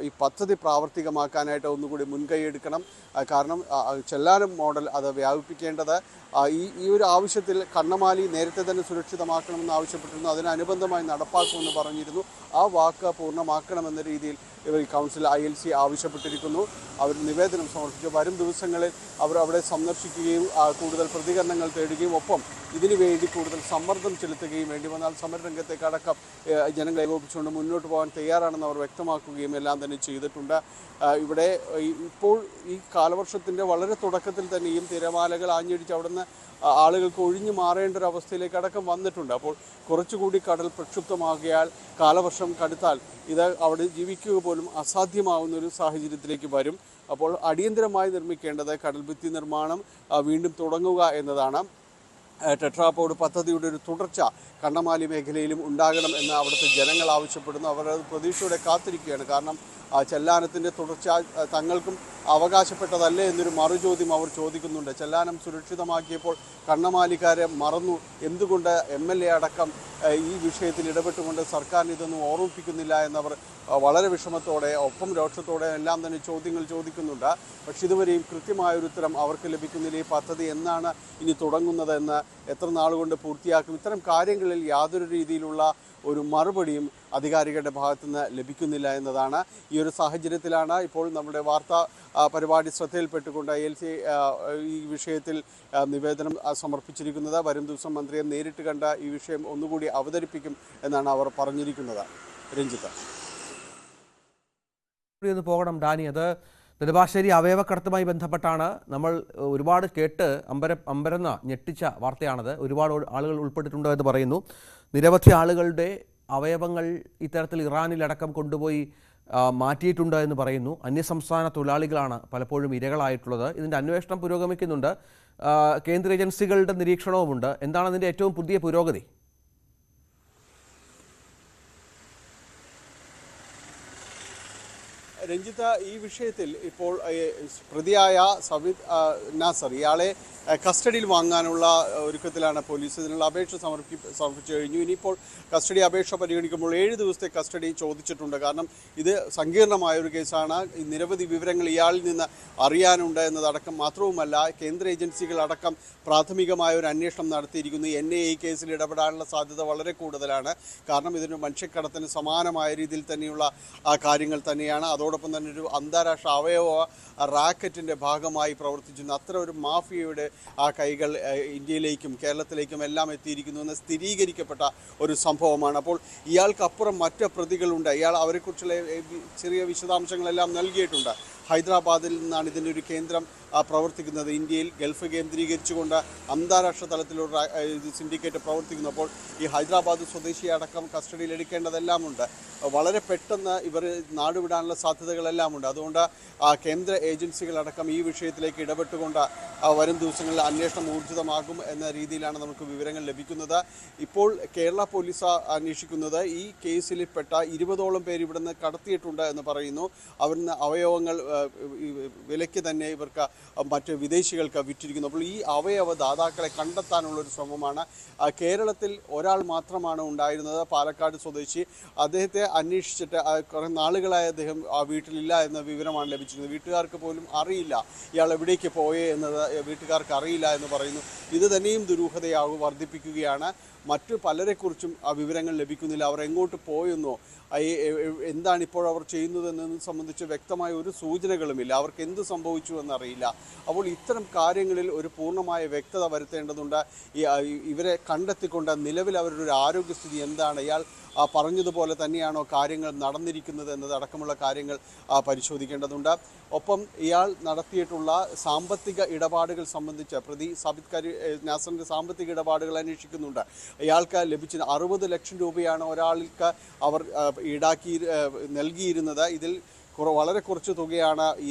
ഈ പദ്ധതി പ്രാവർത്തികമാക്കാനായിട്ട് ഒന്നുകൂടി മുൻകൈയെടുക്കണം. കാരണം ചെല്ലാനം മോഡൽ അത് വ്യാപിപ്പിക്കേണ്ടത് ഈ ഒരു ആവശ്യത്തിൽ കണ്ണമാലി നേരത്തെ തന്നെ സുരക്ഷിതമാക്കണമെന്ന് ആവശ്യപ്പെട്ടിരുന്നു. അതിനനുബന്ധമായി നടപ്പാക്കുമെന്ന് പറഞ്ഞിരുന്നു. ആ വാക്ക് പൂർണ്ണമാക്കണമെന്ന രീതിയിൽ ഇവർ കൗൺസിൽ ILC ആവശ്യപ്പെട്ടിരിക്കുന്നു. അവർ നിവേദനം സമർപ്പിച്ചു. വരും ദിവസങ്ങളിൽ അവർ അവിടെ സന്ദർശിക്കുകയും കൂടുതൽ പ്രതികരണങ്ങൾ തേടുകയും ഒപ്പം ഇതിനുവേണ്ടി കൂടുതൽ സമ്മർദ്ദം ചെലുത്തുകയും വേണ്ടി വന്നാൽ സമരരംഗത്തേക്കടക്കം ജനങ്ങളെ ഏകോപിച്ചുകൊണ്ട് മുന്നോട്ട് പോകാൻ തയ്യാറാണെന്ന് അവർ വ്യക്തമാക്കുകയും എല്ലാം തന്നെ ചെയ്തിട്ടുണ്ട്. ഇവിടെ ഇപ്പോൾ ഈ കാലവർഷത്തിൻ്റെ വളരെ തുടക്കത്തിൽ തന്നെയും തിരമാലകൾ ആഞ്ഞടിച്ച് അവിടുന്ന് ആളുകൾക്ക് ഒഴിഞ്ഞു മാറേണ്ട ഒരു അവസ്ഥയിലേക്ക് അടക്കം വന്നിട്ടുണ്ട്. അപ്പോൾ കുറച്ചുകൂടി കടൽ പ്രക്ഷുബ്ധമാകിയാൽ, കാലവർഷം കടുത്താൽ ഇത് അവിടെ ജീവിക്കുക പോലും അസാധ്യമാവുന്ന ഒരു സാഹചര്യത്തിലേക്ക് വരും. അപ്പോൾ അടിയന്തരമായി നിർമ്മിക്കേണ്ടത് കടൽഭിത്തി നിർമ്മാണം വീണ്ടും തുടങ്ങുക എന്നതാണ്. ടെട്രാപോഡ് പദ്ധതിയുടെ ഒരു തുടർച്ച കണ്ണമാലി മേഖലയിലും ഉണ്ടാകണം എന്ന് അവിടുത്തെ ജനങ്ങൾ ആവശ്യപ്പെടുന്നു. അവർ അത് പ്രതീക്ഷയോടെ കാത്തിരിക്കുകയാണ്. കാരണം ചെല്ലാനത്തിൻ്റെ തുടർച്ച തങ്ങൾക്കും അവകാശപ്പെട്ടതല്ലേ എന്നൊരു മറുചോദ്യം അവർ ചോദിക്കുന്നുണ്ട്. ചെല്ലാനം സുരക്ഷിതമാക്കിയപ്പോൾ കണ്ണമാലിക്കാരെ മറന്നു. എന്തുകൊണ്ട് MLA അടക്കം ഈ വിഷയത്തിൽ ഇടപെട്ടുകൊണ്ട് സർക്കാരിന് ഇതൊന്നും ഓർമ്മിപ്പിക്കുന്നില്ല എന്നവർ വളരെ വിഷമത്തോടെ ഒപ്പം രോക്ഷത്തോടെ എല്ലാം തന്നെ ചോദ്യങ്ങൾ ചോദിക്കുന്നുണ്ട്. പക്ഷെ ഇതുവരെയും കൃത്യമായൊരു ഉത്തരം അവർക്ക് ലഭിക്കുന്നില്ല. ഈ പദ്ധതി എന്നാണ് ഇനി തുടങ്ങുന്നതെന്ന്, എത്ര നാളുകൊണ്ട് പൂർത്തിയാക്കും, ഇത്തരം കാര്യങ്ങളിൽ യാതൊരു രീതിയിലുള്ള ഒരു മറുപടിയും അധികാരികളുടെ ഭാഗത്തുനിന്ന് ലഭിക്കുന്നില്ല എന്നതാണ്. ഈ ഒരു സാഹചര്യത്തിലാണ് ഇപ്പോൾ നമ്മുടെ വാർത്താ പരിപാടി ശ്രദ്ധയിൽപ്പെട്ടുകൊണ്ട് ILC ഈ വിഷയത്തിൽ നിവേദനം സമർപ്പിച്ചിരിക്കുന്നത്. വരും ദിവസം മന്ത്രിയെ നേരിട്ട് കണ്ട ഈ വിഷയം ഒന്നുകൂടി അവതരിപ്പിക്കും എന്നാണ് അവർ പറഞ്ഞിരിക്കുന്നത്. രഞ്ജിത്ത്, ഒന്ന് പോകണം ഡാനി. അത് നെടുമ്പാശ്ശേരി അവയവക്കടത്തുമായി ബന്ധപ്പെട്ടാണ് നമ്മൾ ഒരുപാട് കേട്ട് അമ്പരന്ന ഞെട്ടിച്ച വാർത്തയാണത്. ഒരുപാട് ആളുകൾ ഉൾപ്പെട്ടിട്ടുണ്ടോ എന്ന് പറയുന്നു. നിരവധി ആളുകളുടെ അവയവങ്ങൾ ഇത്തരത്തിൽ ഇറാനിലടക്കം കൊണ്ടുപോയി മാറ്റിയിട്ടുണ്ട് എന്ന് പറയുന്നു. അന്യസംസ്ഥാന തൊഴിലാളികളാണ് പലപ്പോഴും ഇരകളായിട്ടുള്ളത്. ഇതിൻ്റെ അന്വേഷണം പുരോഗമിക്കുന്നുണ്ട്. കേന്ദ്ര ഏജൻസികളുടെ നിരീക്ഷണവുമുണ്ട്. എന്താണ് അതിൻ്റെ ഏറ്റവും പുതിയ പുരോഗതി? രഞ്ജിത്ത്, ഈ വിഷയത്തിൽ ഇപ്പോൾ പ്രതിയായ സബിത് നാസർ ഇയാളെ കസ്റ്റഡിയിൽ വാങ്ങാനുള്ള ഒരുക്കത്തിലാണ് പോലീസ്. ഇതിനുള്ള അപേക്ഷ സമർപ്പിച്ചു കഴിഞ്ഞു. ഇനിയിപ്പോൾ കസ്റ്റഡി അപേക്ഷ പരിഗണിക്കുമ്പോൾ 7 ദിവസത്തെ കസ്റ്റഡി ചോദിച്ചിട്ടുണ്ട്. കാരണം ഇത് സങ്കീർണമായൊരു കേസാണ്. നിരവധി വിവരങ്ങൾ ഇയാളിൽ നിന്ന് അറിയാനുണ്ട് എന്നതടക്കം മാത്രവുമല്ല കേന്ദ്ര ഏജൻസികളടക്കം പ്രാഥമികമായ ഒരു അന്വേഷണം നടത്തിയിരിക്കുന്നു. NIA ഈ കേസിൽ ഇടപെടാനുള്ള സാധ്യത വളരെ കൂടുതലാണ്. കാരണം ഇതിന് മനുഷ്യക്കടത്തിന് സമാനമായ രീതിയിൽ തന്നെയുള്ള കാര്യങ്ങൾ തന്നെയാണ്. അതോടൊപ്പം തന്നെ ഒരു അന്താരാഷ്ട്ര അവയവ റാക്കറ്റിൻ്റെ ഭാഗമായി പ്രവർത്തിച്ചിരുന്ന അത്ര ഒരു മാഫിയയുടെ കൈകൾ ഇന്ത്യയിലേക്കും കേരളത്തിലേക്കും എല്ലാം എത്തിയിരിക്കുന്നു എന്ന് സ്ഥിരീകരിക്കപ്പെട്ട ഒരു സംഭവമാണ്. അപ്പോൾ ഇയാൾക്കപ്പുറം മറ്റ് പ്രതികളുണ്ട്. ഇയാൾ അവരെക്കുറിച്ചുള്ള ചെറിയ വിശദാംശങ്ങളെല്ലാം നൽകിയിട്ടുണ്ട്. ഹൈദരാബാദിൽ നിന്നാണ് ഇതിൻ്റെ ഒരു കേന്ദ്രം പ്രവർത്തിക്കുന്നത്. ഇന്ത്യയിൽ ഗൾഫ് കേന്ദ്രീകരിച്ചുകൊണ്ട് അന്താരാഷ്ട്ര തലത്തിലൊരു സിൻഡിക്കേറ്റ് പ്രവർത്തിക്കുന്നു. അപ്പോൾ ഈ ഹൈദരാബാദ് സ്വദേശിയെ അടക്കം കസ്റ്റഡിയിൽ എടുക്കേണ്ടതെല്ലാമുണ്ട്. വളരെ പെട്ടെന്ന് ഇവർ നാടുവിടാനുള്ള സാധ്യതകളെല്ലാമുണ്ട്. അതുകൊണ്ട് കേന്ദ്ര ഏജൻസികളടക്കം ഈ വിഷയത്തിലേക്ക് ഇടപെട്ടുകൊണ്ട് വരും ദിവസങ്ങളിൽ അന്വേഷണം ഊർജിതമാകും എന്ന രീതിയിലാണ് നമുക്ക് വിവരങ്ങൾ ലഭിക്കുന്നത്. ഇപ്പോൾ കേരള പോലീസ് അന്വേഷിക്കുന്നത് ഈ കേസിൽപ്പെട്ട 20ഓളം പേര് ഇവിടുന്ന് കടത്തിയിട്ടുണ്ട് എന്ന് പറയുന്നു. അവരിന്ന് അവയവങ്ങൾ വിലയ്ക്ക് തന്നെ ഇവർക്ക് മറ്റ് വിദേശികൾക്ക് വിറ്റിരിക്കുന്നു. അപ്പോൾ ഈ അവയവ ദാതാക്കളെ കണ്ടെത്താനുള്ളൊരു ശ്രമമാണ്. കേരളത്തിൽ ഒരാൾ മാത്രമാണ് ഉണ്ടായിരുന്നത്, പാലക്കാട് സ്വദേശി. അദ്ദേഹത്തെ അന്വേഷിച്ചിട്ട് കുറേ നാളുകളായി അദ്ദേഹം ആ വീട്ടിലില്ല എന്ന വിവരമാണ് ലഭിച്ചിരുന്നത്. വീട്ടുകാർക്ക് പോലും അറിയില്ല ഇയാൾ എവിടേക്ക് പോയേ എന്നത് വീട്ടുകാർക്ക് അറിയില്ല എന്ന് പറയുന്നു. ഇത് തന്നെയും ദുരൂഹതയാവും വർദ്ധിപ്പിക്കുകയാണ്. മറ്റു പലരെക്കുറിച്ചും ആ വിവരങ്ങൾ ലഭിക്കുന്നില്ല. അവർ എങ്ങോട്ട് പോയെന്നോ എന്താണ് ഇപ്പോൾ അവർ ചെയ്യുന്നതെന്നതിനെ സംബന്ധിച്ച് വ്യക്തമായ ഒരു സൂചനകളുമില്ല. അവർക്ക് എന്ത് സംഭവിച്ചു എന്നറിയില്ല. അപ്പോൾ ഇത്തരം കാര്യങ്ങളിൽ ഒരു പൂർണ്ണമായ വ്യക്തത വരുത്തേണ്ടതുണ്ട്. ഇവരെ കണ്ടെത്തിക്കൊണ്ട് നിലവിൽ അവരുടെ ഒരു ആരോഗ്യസ്ഥിതി എന്താണ്, ഇയാൾ പറഞ്ഞതുപോലെ തന്നെയാണോ കാര്യങ്ങൾ നടന്നിരിക്കുന്നത് എന്നതടക്കമുള്ള കാര്യങ്ങൾ പരിശോധിക്കേണ്ടതുണ്ട്. ഒപ്പം ഇയാൾ നടത്തിയിട്ടുള്ള സാമ്പത്തിക ഇടപാടുകൾ സംബന്ധിച്ച് പ്രതി സബിത് നാസറിൻ്റെ സാമ്പത്തിക ഇടപാടുകൾ അന്വേഷിക്കുന്നുണ്ട്. ഇയാൾക്ക് ലഭിച്ച 60 ലക്ഷം രൂപയാണ് ഒരാൾക്ക് അവർ നൽകിയിരുന്നത്. ഇതിൽ വളരെ കുറച്ച് തുകയാണ്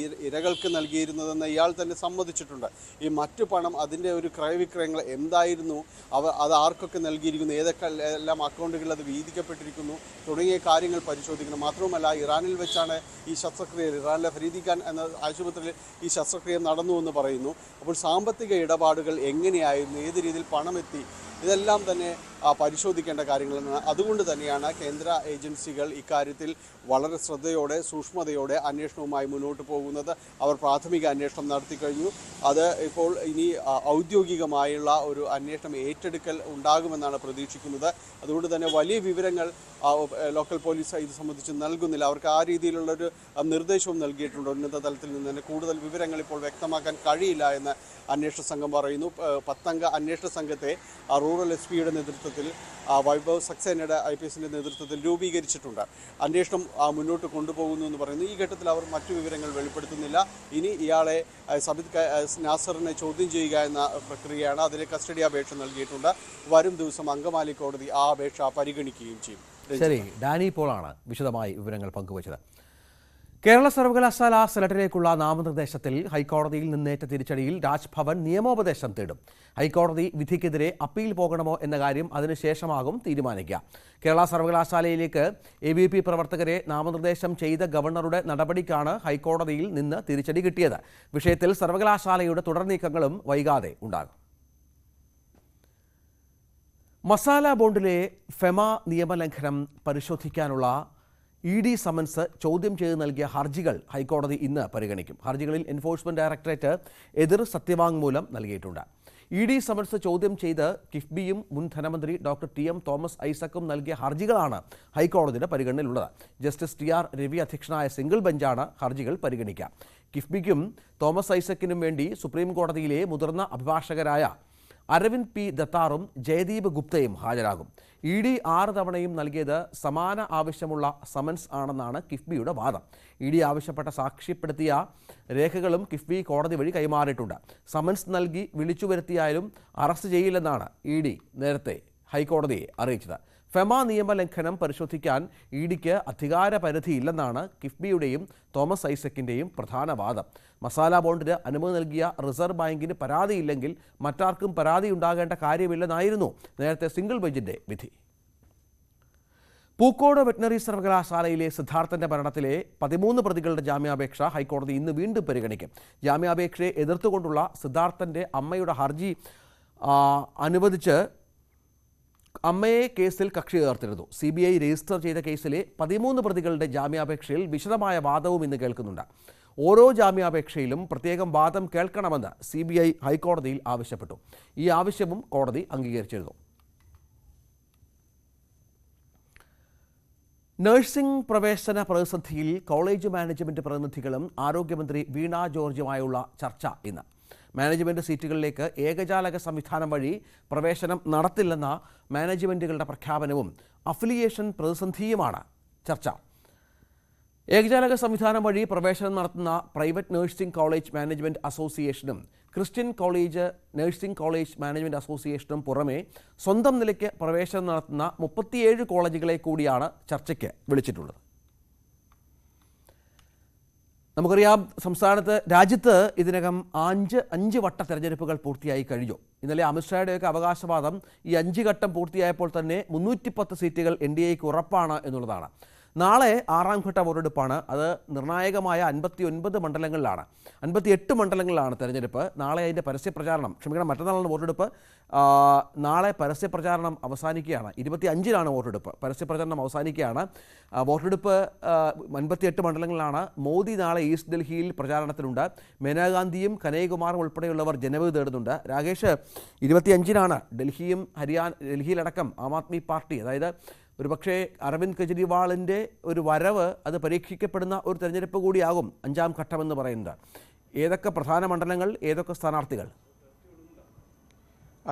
ഇരകൾക്ക് നൽകിയിരുന്നതെന്ന് ഇയാൾ തന്നെ സമ്മതിച്ചിട്ടുണ്ട്. ഈ മറ്റു പണം അതിൻ്റെ ഒരു ക്രയവിക്രയങ്ങൾ എന്തായിരുന്നു, അത് ആർക്കൊക്കെ നൽകിയിരിക്കുന്നു, ഏതൊക്കെ എല്ലാം അക്കൗണ്ടുകളിൽ അത് വീതിക്കപ്പെട്ടിരിക്കുന്നു തുടങ്ങിയ കാര്യങ്ങൾ പരിശോധിക്കണം. മാത്രവുമല്ല ഇറാനിൽ വെച്ചാണ് ഈ ശസ്ത്രക്രിയ, ഇറാനിലെ ഫരീദി ഖാൻ എന്ന ആശുപത്രിയിൽ ഈ ശസ്ത്രക്രിയ നടന്നു എന്ന് പറയുന്നു. അപ്പോൾ സാമ്പത്തിക ഇടപാടുകൾ എങ്ങനെയായിരുന്നു, ഏത് രീതിയിൽ പണമെത്തി, ഇതെല്ലാം തന്നെ പരിശോധിക്കേണ്ട കാര്യങ്ങളാണ്. അതുകൊണ്ട് തന്നെയാണ് കേന്ദ്ര ഏജൻസികൾ ഇക്കാര്യത്തിൽ വളരെ ശ്രദ്ധയോടെ സൂക്ഷ്മതയോടെ അന്വേഷണവുമായി മുന്നോട്ട് പോകുന്നത്. അവർ പ്രാഥമിക അന്വേഷണം നടത്തി കഴിഞ്ഞു. അത് ഇപ്പോൾ ഇനി ഔദ്യോഗികമായുള്ള ഒരു അന്വേഷണം ഏറ്റെടുക്കൽ ഉണ്ടാകുമെന്നാണ് പ്രതീക്ഷിക്കുന്നത്. അതുകൊണ്ട് തന്നെ വലിയ വിവരങ്ങൾ ലോക്കൽ പോലീസ് ഇത് സംബന്ധിച്ച് നൽകുന്നില്ല. അവർക്ക് ആ രീതിയിലുള്ളൊരു നിർദ്ദേശവും നൽകിയിട്ടുണ്ട്. ഉന്നത തലത്തിൽ നിന്ന് തന്നെ കൂടുതൽ വിവരങ്ങൾ ഇപ്പോൾ വ്യക്തമാക്കാൻ കഴിയില്ല എന്ന് അന്വേഷണ സംഘം പറയുന്നു. 10 അംഗ അന്വേഷണ സംഘത്തെ റൂറൽ SP-യുടെ നേതൃത്വത്തിൽ വൈഭവ് സക്സേനയുടെ IPS-ൻ്റെ നേതൃത്വത്തിൽ രൂപീകരിച്ചിട്ടുണ്ട്. അന്വേഷണം മുന്നോട്ട് കൊണ്ടുപോകുന്നു എന്ന് പറയുന്നു. ഈ ഘട്ടത്തിൽ അവർ മറ്റു വിവരങ്ങൾ വെളിപ്പെടുത്തുന്നില്ല. ഇനി ഇയാളെ സബിത് നാസറിനെ ചോദ്യം ചെയ്യുക എന്ന പ്രക്രിയയാണ്. അതിലെ കസ്റ്റഡി അപേക്ഷ നൽകിയിട്ടുണ്ട്. വരും ദിവസം അങ്കമാലി കോടതി ആ അപേക്ഷ പരിഗണിക്കുകയും ചെയ്യും. ശരി, ഡാനി പോളാണ് വിശദമായി വിവരങ്ങൾ പങ്കുവച്ചത്. കേരള സർവകലാശാല സെനറ്റിലേക്കുള്ള നാമനിർദ്ദേശത്തിൽ ഹൈക്കോടതിയിൽ നിന്നേറ്റ തിരിച്ചടിയിൽ രാജ്ഭവൻ നിയമോപദേശം തേടും. ഹൈക്കോടതി വിധിക്കെതിരെ അപ്പീൽ പോകണമോ എന്ന കാര്യം അതിനുശേഷമാകും തീരുമാനിക്കുക. കേരള സർവകലാശാലയിലേക്ക് ABP പ്രവർത്തകരെ നാമനിർദ്ദേശം ചെയ്ത ഗവർണറുടെ നടപടിക്കാണ് ഹൈക്കോടതിയിൽ നിന്ന് തിരിച്ചടി കിട്ടിയത്. വിഷയത്തിൽ സർവകലാശാലയുടെ തുടർ നീക്കങ്ങളും വൈകാതെ ഉണ്ടാകും. മസാല ബോണ്ടിലെ ഫെമ നിയമലംഘനം പരിശോധിക്കാനുള്ള ED സമൻസ് ചോദ്യം ചെയ്ത് നൽകിയ ഹർജികൾ ഹൈക്കോടതി ഇന്ന് പരിഗണിക്കും. ഹർജികളിൽ എൻഫോഴ്സ്മെന്റ് ഡയറക്ടറേറ്റ് എതിർ സത്യവാങ്മൂലം നൽകിയിട്ടുണ്ട്. ED സമൻസ് ചോദ്യം ചെയ്ത് കിഫ്ബിയും മുൻ ധനമന്ത്രി ഡോക്ടർ TM തോമസ് ഐസക്കും നൽകിയ ഹർജികളാണ് ഹൈക്കോടതിയുടെ പരിഗണനയിലുള്ളത്. ജസ്റ്റിസ് TR രവി അധ്യക്ഷനായ സിംഗിൾ ബെഞ്ചാണ് ഹർജികൾ പരിഗണിക്കുക. കിഫ്ബിക്കും തോമസ് ഐസക്കിനും വേണ്ടി സുപ്രീം കോടതിയിലെ മുതിർന്ന അഭിഭാഷകരായ അരവിന്ദ് P ദത്താറും ജയദീപ് ഗുപ്തയും ഹാജരാകും. ED 6 തവണയും നൽകിയത് സമാന ആവശ്യമുള്ള സമൻസ് ആണെന്നാണ് കിഫ്ബിയുടെ വാദം. ED ആവശ്യപ്പെട്ട സാക്ഷ്യപ്പെടുത്തിയ രേഖകളും കിഫ്ബി കോടതി വഴി കൈമാറിയിട്ടുണ്ട്. സമൻസ് നൽകി വിളിച്ചു വരുത്തിയാലും അറസ്റ്റ് ചെയ്യില്ലെന്നാണ് ED നേരത്തെ ഹൈക്കോടതിയെ അറിയിച്ചത്. ഫെമ നിയമലംഘനം പരിശോധിക്കാൻ EDക്ക് അധികാരപരിധിയില്ലെന്നാണ് കിഫ്ബിയുടെയും തോമസ് ഐസക്കിൻ്റെയും പ്രധാന വാദം. മസാല ബോണ്ടിന് അനുമതി നൽകിയ റിസർവ് ബാങ്കിന് പരാതിയില്ലെങ്കിൽ മറ്റാർക്കും പരാതി ഉണ്ടാകേണ്ട കാര്യമില്ലെന്നായിരുന്നു നേരത്തെ സിംഗിൾ ബെഞ്ചിൻ്റെ വിധി. പൂക്കോട് വെറ്റിനറി സർവകലാശാലയിലെ സിദ്ധാർത്ഥന്റെ മരണത്തിലെ 13 പ്രതികളുടെ ജാമ്യാപേക്ഷ ഹൈക്കോടതി ഇന്ന് വീണ്ടും പരിഗണിക്കും. ജാമ്യാപേക്ഷയെ എതിർത്തുകൊണ്ടുള്ള സിദ്ധാർത്ഥന്റെ അമ്മയുടെ ഹർജി അനുവദിച്ച് അമ്മയെ കേസിൽ കക്ഷി ചേർത്തിരുന്നു. CBI രജിസ്റ്റർ ചെയ്ത കേസിലെ 13 പ്രതികളുടെ ജാമ്യാപേക്ഷയിൽ വിശദമായ വാദവും ഇന്ന് കേൾക്കുന്നുണ്ട്. ഓരോ ജാമ്യാപേക്ഷയിലും പ്രത്യേകം വാദം കേൾക്കണമെന്ന് CBI ഹൈക്കോടതിയിൽ ആവശ്യപ്പെട്ടു. ഈ ആവശ്യവും കോടതി അംഗീകരിച്ചിരുന്നു. നഴ്സിംഗ് പ്രവേശന പ്രതിസന്ധിയിൽ കോളേജ് മാനേജ്മെന്റ് പ്രതിനിധികളും ആരോഗ്യമന്ത്രി വീണ ജോർജുമായുള്ള ചർച്ച ഇന്ന്. മാനേജ്മെന്റ് സീറ്റുകളിലേക്ക് ഏകജാലക സംവിധാനം വഴി പ്രവേശനം നടത്തില്ലെന്ന മാനേജ്മെന്റുകളുടെ പ്രഖ്യാപനവും അഫിലിയേഷൻ പ്രതിസന്ധിയുമാണ് ചർച്ച. ഏകജാലക സംവിധാനം വഴി പ്രവേശനം നടത്തുന്ന പ്രൈവറ്റ് നഴ്സിംഗ് കോളേജ് മാനേജ്മെന്റ് അസോസിയേഷനും Christian college nursing college management അസോസിയേഷനും പുറമെ സ്വന്തം നിലയ്ക്ക് പ്രവേശനം നടത്തുന്ന 37 കോളേജുകളെ കൂടിയാണ് ചർച്ചയ്ക്ക് വിളിച്ചിട്ടുള്ളത്. നമുക്കറിയാം, രാജ്യത്ത് ഇതിനകം 5 വട്ട തെരഞ്ഞെടുപ്പുകൾ പൂർത്തിയായി കഴിഞ്ഞു. ഇന്നലെ അമിത്ഷായുടെയൊക്കെ അവകാശവാദം ഈ 5 ഘട്ടം പൂർത്തിയായപ്പോൾ തന്നെ 310 സീറ്റുകൾ NDAക്ക് ഉറപ്പാണ് എന്നുള്ളതാണ്. നാളെ 6ാം ഘട്ട വോട്ടെടുപ്പാണ്. അത് നിർണായകമായ 59 മണ്ഡലങ്ങളിലാണ്, 58 മണ്ഡലങ്ങളിലാണ് തെരഞ്ഞെടുപ്പ്. നാളെ അതിൻ്റെ മറ്റന്നാളാണ് വോട്ടെടുപ്പ്. നാളെ പരസ്യപ്രചാരണം അവസാനിക്കുകയാണ്. 25-നാണ് വോട്ടെടുപ്പ്. പരസ്യപ്രചാരണം അവസാനിക്കുകയാണ്. വോട്ടെടുപ്പ് 58 മണ്ഡലങ്ങളിലാണ്. മോദി നാളെ ഈസ്റ്റ് ഡൽഹിയിൽ പ്രചാരണത്തിനുണ്ട്. മേനകാഗാന്ധിയും കനയ്യകുമാറും ഉൾപ്പെടെയുള്ളവർ ജനവിധി തേടുന്നുണ്ട്. രാകേഷ്, 25-നാണ് ഡൽഹിയിലടക്കം ആം ആദ്മി പാർട്ടി, അതായത് ഒരുപക്ഷെ അരവിന്ദ് കെജ്രിവാളിൻ്റെ ഒരു വരവ് അത് പരീക്ഷിക്കപ്പെടുന്ന ഒരു തെരഞ്ഞെടുപ്പ് കൂടിയാകും 5ാം ഘട്ടമെന്ന് പറയുന്നത്. ഏതൊക്കെ പ്രധാന മണ്ഡലങ്ങൾ, ഏതൊക്കെ സ്ഥാനാർത്ഥികൾ?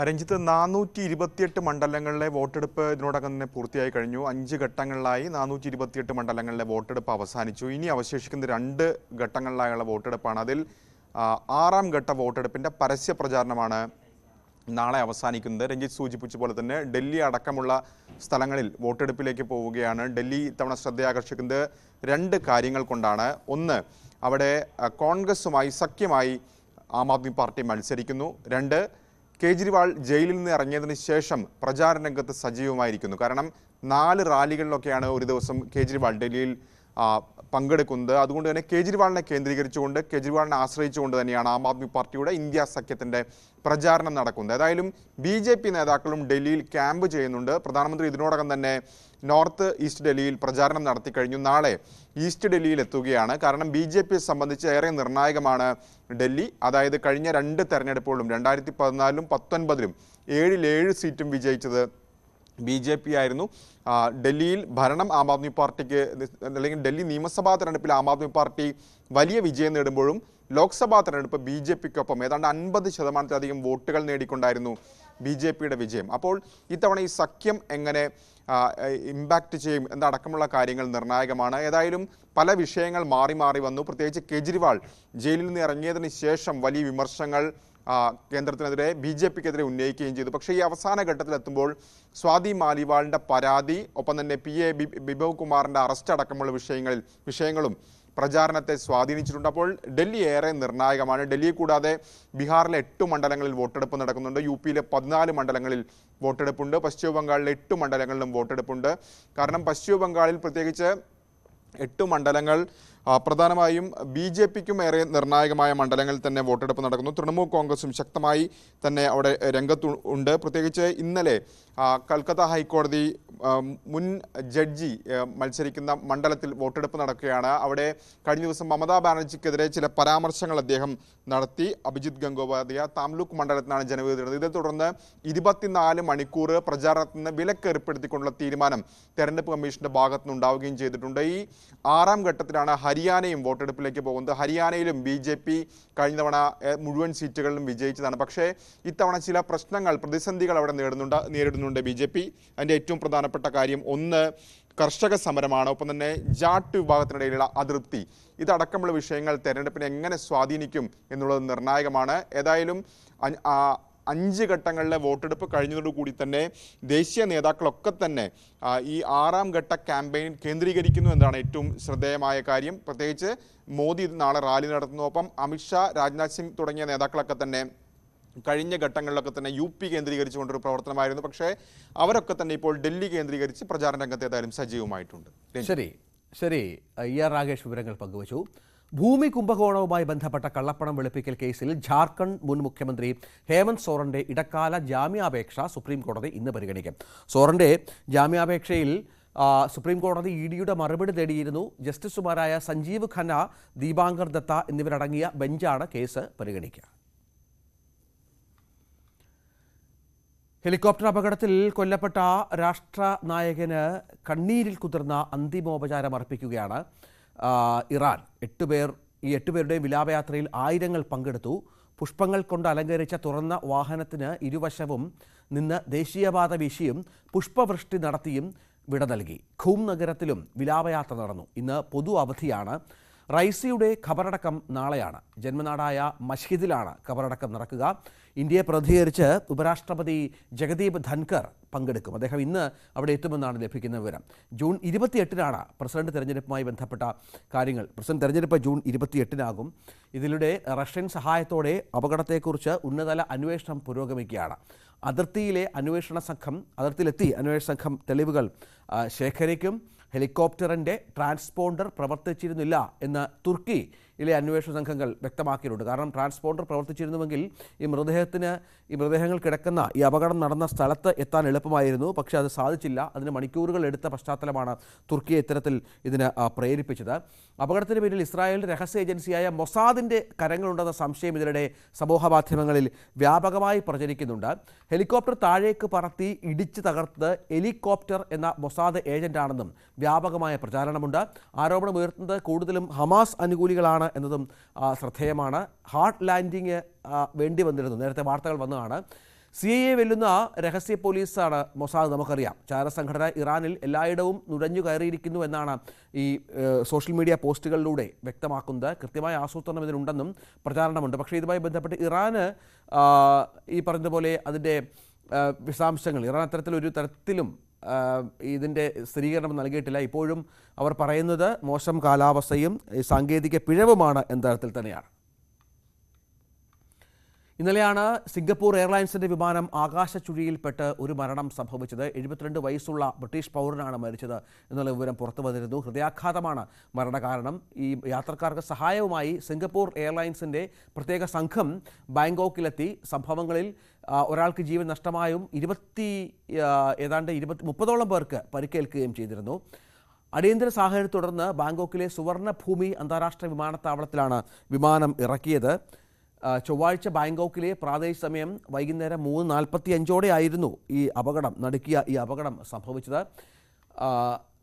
രഞ്ജിത്ത്, 428 മണ്ഡലങ്ങളിലെ വോട്ടെടുപ്പ് ഇതിനോടകം തന്നെ പൂർത്തിയായി കഴിഞ്ഞു. 5 ഘട്ടങ്ങളിലായി 428 മണ്ഡലങ്ങളിലെ വോട്ടെടുപ്പ് അവസാനിച്ചു. ഇനി അവശേഷിക്കുന്ന 2 ഘട്ടങ്ങളിലായുള്ള വോട്ടെടുപ്പാണ്. അതിൽ 6ാം ഘട്ട വോട്ടെടുപ്പിൻ്റെ പരസ്യ പ്രചാരണമാണ് നാളെ അവസാനിക്കുന്നത്. രഞ്ജിത്ത് സൂചിപ്പിച്ച പോലെ തന്നെ ഡൽഹി അടക്കമുള്ള സ്ഥലങ്ങളിൽ വോട്ടെടുപ്പിലേക്ക് പോവുകയാണ്. ഡൽഹി ഇത്തവണ ശ്രദ്ധയാകർഷിക്കുന്നത് 2 കാര്യങ്ങൾ കൊണ്ടാണ്. ഒന്ന്, അവിടെ കോൺഗ്രസുമായി സഖ്യമായി ആം ആദ്മി പാർട്ടി മത്സരിക്കുന്നു. 2, കേജ്രിവാൾ ജയിലിൽ നിന്ന് ഇറങ്ങിയതിന് ശേഷം പ്രചാരണ രംഗത്ത് സജീവമായിരിക്കുന്നു. കാരണം 4 റാലികളിലൊക്കെയാണ് ഒരു ദിവസം കേജ്രിവാൾ ഡൽഹിയിൽ പങ്കെടുക്കുന്നത്. അതുകൊണ്ട് തന്നെ കേജ്രിവാളിനെ കേന്ദ്രീകരിച്ചുകൊണ്ട്, കേജ്രിവാളിനെ ആശ്രയിച്ചുകൊണ്ട് തന്നെയാണ് ആം ആദ്മി പാർട്ടിയുടെ ഇന്ത്യ സഖ്യത്തിൻ്റെ പ്രചാരണം നടക്കുന്നത്. ഏതായാലും BJP നേതാക്കളും ഡൽഹിയിൽ ക്യാമ്പ് ചെയ്യുന്നുണ്ട്. പ്രധാനമന്ത്രി ഇതിനോടകം തന്നെ നോർത്ത് ഈസ്റ്റ് ഡൽഹിയിൽ പ്രചാരണം നടത്തി കഴിഞ്ഞു. നാളെ ഈസ്റ്റ് ഡൽഹിയിൽ എത്തുകയാണ്. കാരണം BJPയെ സംബന്ധിച്ച് ഏറെ നിർണായകമാണ് ഡൽഹി. അതായത് കഴിഞ്ഞ 2 തെരഞ്ഞെടുപ്പുകളും 2014-ലും 2019-ലും 7 സീറ്റും വിജയിച്ചത് BJP ആയിരുന്നു. ഡൽഹിയിൽ ഭരണം ആം ആദ്മി പാർട്ടിക്ക്, അല്ലെങ്കിൽ ഡൽഹി നിയമസഭാ തെരഞ്ഞെടുപ്പിൽ ആം ആദ്മി പാർട്ടി വലിയ വിജയം നേടുമ്പോഴും ലോക്സഭാ തെരഞ്ഞെടുപ്പ് BJPക്കൊപ്പം ഏതാണ്ട് 50%-ലധികം വോട്ടുകൾ നേടിക്കൊണ്ടായിരുന്നു BJPയുടെ വിജയം. അപ്പോൾ ഇത്തവണ ഈ സഖ്യം എങ്ങനെ ഇമ്പാക്റ്റ് ചെയ്യും എന്നടക്കമുള്ള കാര്യങ്ങൾ നിർണായകമാണ്. ഏതായാലും പല വിഷയങ്ങൾ മാറി മാറി വന്നു. പ്രത്യേകിച്ച് കേജ്രിവാൾ ജയിലിൽ നിന്ന് ഇറങ്ങിയതിന് ശേഷം വലിയ വിമർശനങ്ങൾ കേന്ദ്രത്തിനെതിരെ BJPക്കെതിരെ ഉന്നയിക്കുകയും ചെയ്തു. പക്ഷേ ഈ അവസാന ഘട്ടത്തിലെത്തുമ്പോൾ സ്വാതി മാലിവാളിൻ്റെ പരാതി, ഒപ്പം തന്നെ PA ബിബവ് കുമാറിൻ്റെ അറസ്റ്റ് അടക്കമുള്ള വിഷയങ്ങളും പ്രചാരണത്തെ സ്വാധീനിച്ചിട്ടുണ്ട്. അപ്പോൾ ഡൽഹി ഏറെ നിർണായകമാണ്. ഡൽഹി കൂടാതെ ബീഹാറിലെ 8 മണ്ഡലങ്ങളിൽ വോട്ടെടുപ്പ് നടക്കുന്നുണ്ട്. UPയിലെ 14 മണ്ഡലങ്ങളിൽ വോട്ടെടുപ്പുണ്ട്. പശ്ചിമ ബംഗാളിലെ 8 മണ്ഡലങ്ങളിലും വോട്ടെടുപ്പുണ്ട്. കാരണം പശ്ചിമ ബംഗാളിൽ പ്രത്യേകിച്ച് 8 മണ്ഡലങ്ങൾ പ്രധാനമായും BJPക്കും ഏറെ നിർണായകമായ മണ്ഡലങ്ങളിൽ തന്നെ വോട്ടെടുപ്പ് നടക്കുന്നു. തൃണമൂൽ കോൺഗ്രസും ശക്തമായി തന്നെ അവിടെ രംഗത്തുണ്ട്. പ്രത്യേകിച്ച് ഇന്നലെ കൽക്കത്ത ഹൈക്കോടതി മുൻ ജഡ്ജി മത്സരിക്കുന്ന മണ്ഡലത്തിൽ വോട്ടെടുപ്പ് നടക്കുകയാണ്. അവിടെ കഴിഞ്ഞ ദിവസം മമതാ ബാനർജിക്കെതിരെ ചില പരാമർശങ്ങൾ അദ്ദേഹം നടത്തി. അഭിജിത് ഗംഗോപാധ്യായ താംലൂക്ക് മണ്ഡലത്തിലാണ് ജനവിധി തേടുന്നത്. ഇതേ തുടർന്ന് 24 മണിക്കൂർ പ്രചാരണത്തിൽ നിന്ന് വിലക്കേർപ്പെടുത്തിക്കൊണ്ടുള്ള തീരുമാനം തെരഞ്ഞെടുപ്പ് കമ്മീഷന്റെ ഭാഗത്തു നിന്നുണ്ടാവുകയും ചെയ്തിട്ടുണ്ട്. ഈ 6ാം ഘട്ടത്തിലാണ് ഹരിയാനയും വോട്ടെടുപ്പിലേക്ക് പോകുന്നത്. ഹരിയാനയിലും BJP കഴിഞ്ഞ തവണ മുഴുവൻ സീറ്റുകളിലും വിജയിച്ചതാണ്. പക്ഷേ ഇത്തവണ ചില പ്രശ്നങ്ങൾ, പ്രതിസന്ധികൾ അവിടെ നേരിടുന്നുണ്ട് BJP. അതിൻ്റെ ഏറ്റവും പ്രധാനപ്പെട്ട കാര്യം ഒന്ന് കർഷക സമരമാണ്. ഒപ്പം തന്നെ ജാട്ട് വിഭാഗത്തിനിടയിലുള്ള അതൃപ്തി, ഇതടക്കമുള്ള വിഷയങ്ങൾ തെരഞ്ഞെടുപ്പിനെ എങ്ങനെ സ്വാധീനിക്കും എന്നുള്ളത് നിർണായകമാണ്. ഏതായാലും 5 ഘട്ടങ്ങളിലെ വോട്ടെടുപ്പ് കഴിഞ്ഞതോടുകൂടി തന്നെ ദേശീയ നേതാക്കളൊക്കെ തന്നെ ഈ 6ാം ഘട്ട ക്യാമ്പയിൻ കേന്ദ്രീകരിക്കുന്നു എന്നതാണ് ഏറ്റവും ശ്രദ്ധേയമായ കാര്യം. പ്രത്യേകിച്ച് മോദി നാളെ റാലി നടത്തുന്നു. ഒപ്പം അമിത്ഷാ, രാജ്നാഥ് സിംഗ് തുടങ്ങിയ നേതാക്കളൊക്കെ തന്നെ കഴിഞ്ഞ ഘട്ടങ്ങളിലൊക്കെ തന്നെ UP കേന്ദ്രീകരിച്ചുകൊണ്ടൊരു പ്രവർത്തനമായിരുന്നു. പക്ഷേ അവരൊക്കെ തന്നെ ഇപ്പോൾ ഡൽഹി കേന്ദ്രീകരിച്ച് പ്രചാരണ രംഗത്ത് ഏതായാലും സജീവമായിട്ടുണ്ട്. ശരി ER രാഗേഷ് വിവരങ്ങൾ പങ്കുവച്ചു. ഭൂമി കുംഭകോണവുമായി ബന്ധപ്പെട്ട കള്ളപ്പണം വെളുപ്പിക്കൽ കേസിൽ ജാർഖണ്ഡ് മുൻ മുഖ്യമന്ത്രി ഹേമന്ത് സോറന്റെ ഇടക്കാല ജാമ്യാപേക്ഷ സുപ്രീം കോടതി ഇന്ന് പരിഗണിക്കും. സോറന്റെ ജാമ്യാപേക്ഷയിൽ സുപ്രീം കോടതി EDയുടെ മറുപടി തേടിയിരുന്നു. ജസ്റ്റിസുമാരായ സഞ്ജീവ് ഖന്ന, ദീപാങ്കർ ദത്ത എന്നിവരടങ്ങിയ ബെഞ്ചാണ് കേസ് പരിഗണിക്കുക. ഹെലികോപ്റ്റർ അപകടത്തിൽ കൊല്ലപ്പെട്ട രാഷ്ട്രനായകന് കണ്ണീരിൽ കുതിർന്ന അന്തിമോപചാരം അർപ്പിക്കുകയാണ് ഇറാൻ. 8 പേർ, ഈ 8 പേരുടെയും വിലാപയാത്രയിൽ ആയിരങ്ങൾ പങ്കെടുത്തു. പുഷ്പങ്ങൾ കൊണ്ട് അലങ്കരിച്ച തുറന്ന വാഹനത്തിന് ഇരുവശവും നിന്ന് ദേശീയപാത വീശിയും പുഷ്പവൃഷ്ടി നടത്തിയും വിട നൽകി. ഖൂം നഗരത്തിലും വിലാപയാത്ര നടന്നു. ഇന്ന് പൊതു അവധിയാണ്. റൈസിയുടെ ഖബറടക്കം നാളെയാണ്. ജന്മനാടായ മഷ്ഹിദിലാണ് ഖബറടക്കം നടക്കുക. ഇന്ത്യയെ പ്രതിനിധീകരിച്ച് ഉപരാഷ്ട്രപതി ജഗദീപ് ധൻകർ പങ്കെടുക്കും. അദ്ദേഹം ഇന്ന് അവിടെ എത്തുമെന്നാണ് ലഭിക്കുന്ന വിവരം. ജൂൺ 28-നാണ് പ്രസിഡന്റ് തെരഞ്ഞെടുപ്പുമായി ബന്ധപ്പെട്ട കാര്യങ്ങൾ. പ്രസിഡന്റ് തെരഞ്ഞെടുപ്പ് ജൂൺ 28-നാകും. ഇതിലൂടെ റഷ്യൻ സഹായത്തോടെ അപകടത്തെക്കുറിച്ച് ഉന്നതതല അന്വേഷണം പുരോഗമിക്കുകയാണ്. അതിർത്തിയിലെത്തി അന്വേഷണ സംഘം തെളിവുകൾ ശേഖരിക്കും. ഹെലികോപ്റ്ററിൻ്റെ ട്രാൻസ്പോണ്ടർ പ്രവർത്തിച്ചിരുന്നില്ല എന്ന് തുർക്കിയിലെ അന്വേഷണ സംഘങ്ങൾ വ്യക്തമാക്കിയിട്ടുണ്ട്. കാരണം ട്രാൻസ്പോണ്ടർ പ്രവർത്തിച്ചിരുന്നുവെങ്കിൽ ഈ മൃതദേഹങ്ങൾ കിടക്കുന്ന ഈ അപകടം നടന്ന സ്ഥലത്ത് എത്താൻ എളുപ്പമായിരുന്നു. പക്ഷേ അത് സാധിച്ചില്ല. അതിന് മണിക്കൂറുകൾ എടുത്ത പശ്ചാത്തലമാണ് തുർക്കിയെ ഇത്തരത്തിൽ ഇതിന് പ്രേരിപ്പിച്ചത്. അപകടത്തിന് പിന്നിൽ ഇസ്രായേലിൻ്റെ രഹസ്യ ഏജൻസിയായ മൊസാദിൻ്റെ കരങ്ങളുണ്ടെന്ന സംശയം ഇതിനിടെ സമൂഹമാധ്യമങ്ങളിൽ വ്യാപകമായി പ്രചരിക്കുന്നുണ്ട്. ഹെലികോപ്റ്റർ താഴേക്ക് പറത്തി ഇടിച്ച് തകർത്ത് ഹെലികോപ്റ്റർ എന്ന മൊസാദ് ഏജന്റാണെന്നും വ്യാപകമായ പ്രചാരണമുണ്ട്. ആരോപണം ഉയർത്തുന്നത് കൂടുതലും ഹമാസ് അനുകൂലികളാണ് എന്നതും ശ്രദ്ധേയമാണ്. ഹാർഡ് ലാൻഡിങ് വേണ്ടി വന്നിരുന്നു. നേരത്തെ വാർത്തകൾ വന്നതാണ്. CIA വെല്ലുന്ന രഹസ്യ പോലീസാണ് മൊസാദ്. നമുക്കറിയാം, ചാരസംഘടന ഇറാനിൽ എല്ലായിടവും നുഴഞ്ഞു കയറിയിരിക്കുന്നു എന്നാണ് ഈ സോഷ്യൽ മീഡിയ പോസ്റ്റുകളിലൂടെ വ്യക്തമാക്കുന്നത്. കൃത്യമായ ആസൂത്രണം ഇതിനുണ്ടെന്നും പ്രചാരണമുണ്ട്. പക്ഷേ ഇതുമായി ബന്ധപ്പെട്ട് ഇറാന് ഈ പറഞ്ഞതുപോലെ അതിൻ്റെ വിശദാംശങ്ങൾ ഇറാൻ തരത്തിലും ഇതിൻ്റെ സ്ഥിരീകരണം നൽകിയിട്ടില്ല. ഇപ്പോഴും അവർ പറയുന്നത് മോശം കാലാവസ്ഥയും സാങ്കേതിക പിഴവുമാണ് എന്ന തരത്തിൽ തന്നെയാണ്. ഇന്നലെയാണ് സിംഗപ്പൂർ എയർലൈൻസിൻ്റെ വിമാനം ആകാശച്ചുഴിയിൽപ്പെട്ട് ഒരു മരണം സംഭവിച്ചത്. 72 വയസ്സുള്ള ബ്രിട്ടീഷ് പൗരനാണ് മരിച്ചത് എന്നുള്ള വിവരം പുറത്തു വന്നിരുന്നു. ഹൃദയാഘാതമാണ് മരണകാരണം. ഈ യാത്രക്കാർക്ക് സഹായവുമായി സിംഗപ്പൂർ എയർലൈൻസിൻ്റെ പ്രത്യേക സംഘം ബാങ്കോക്കിലെത്തി. സംഭവങ്ങളിൽ ഒരാൾക്ക് ജീവൻ നഷ്ടമായും 30ഓളം പേർക്ക് പരിക്കേൽക്കുകയും ചെയ്തിരുന്നു. അടിയന്തര സാഹചര്യത്തെ തുടർന്ന് ബാങ്കോക്കിലെ സുവർണഭൂമി അന്താരാഷ്ട്ര വിമാനത്താവളത്തിലാണ് വിമാനം ഇറക്കിയത്. ചൊവ്വാഴ്ച ബാങ്കോക്കിലെ പ്രാദേശിക സമയം വൈകുന്നേരം 3:45 ഈ അപകടം സംഭവിച്ചത്.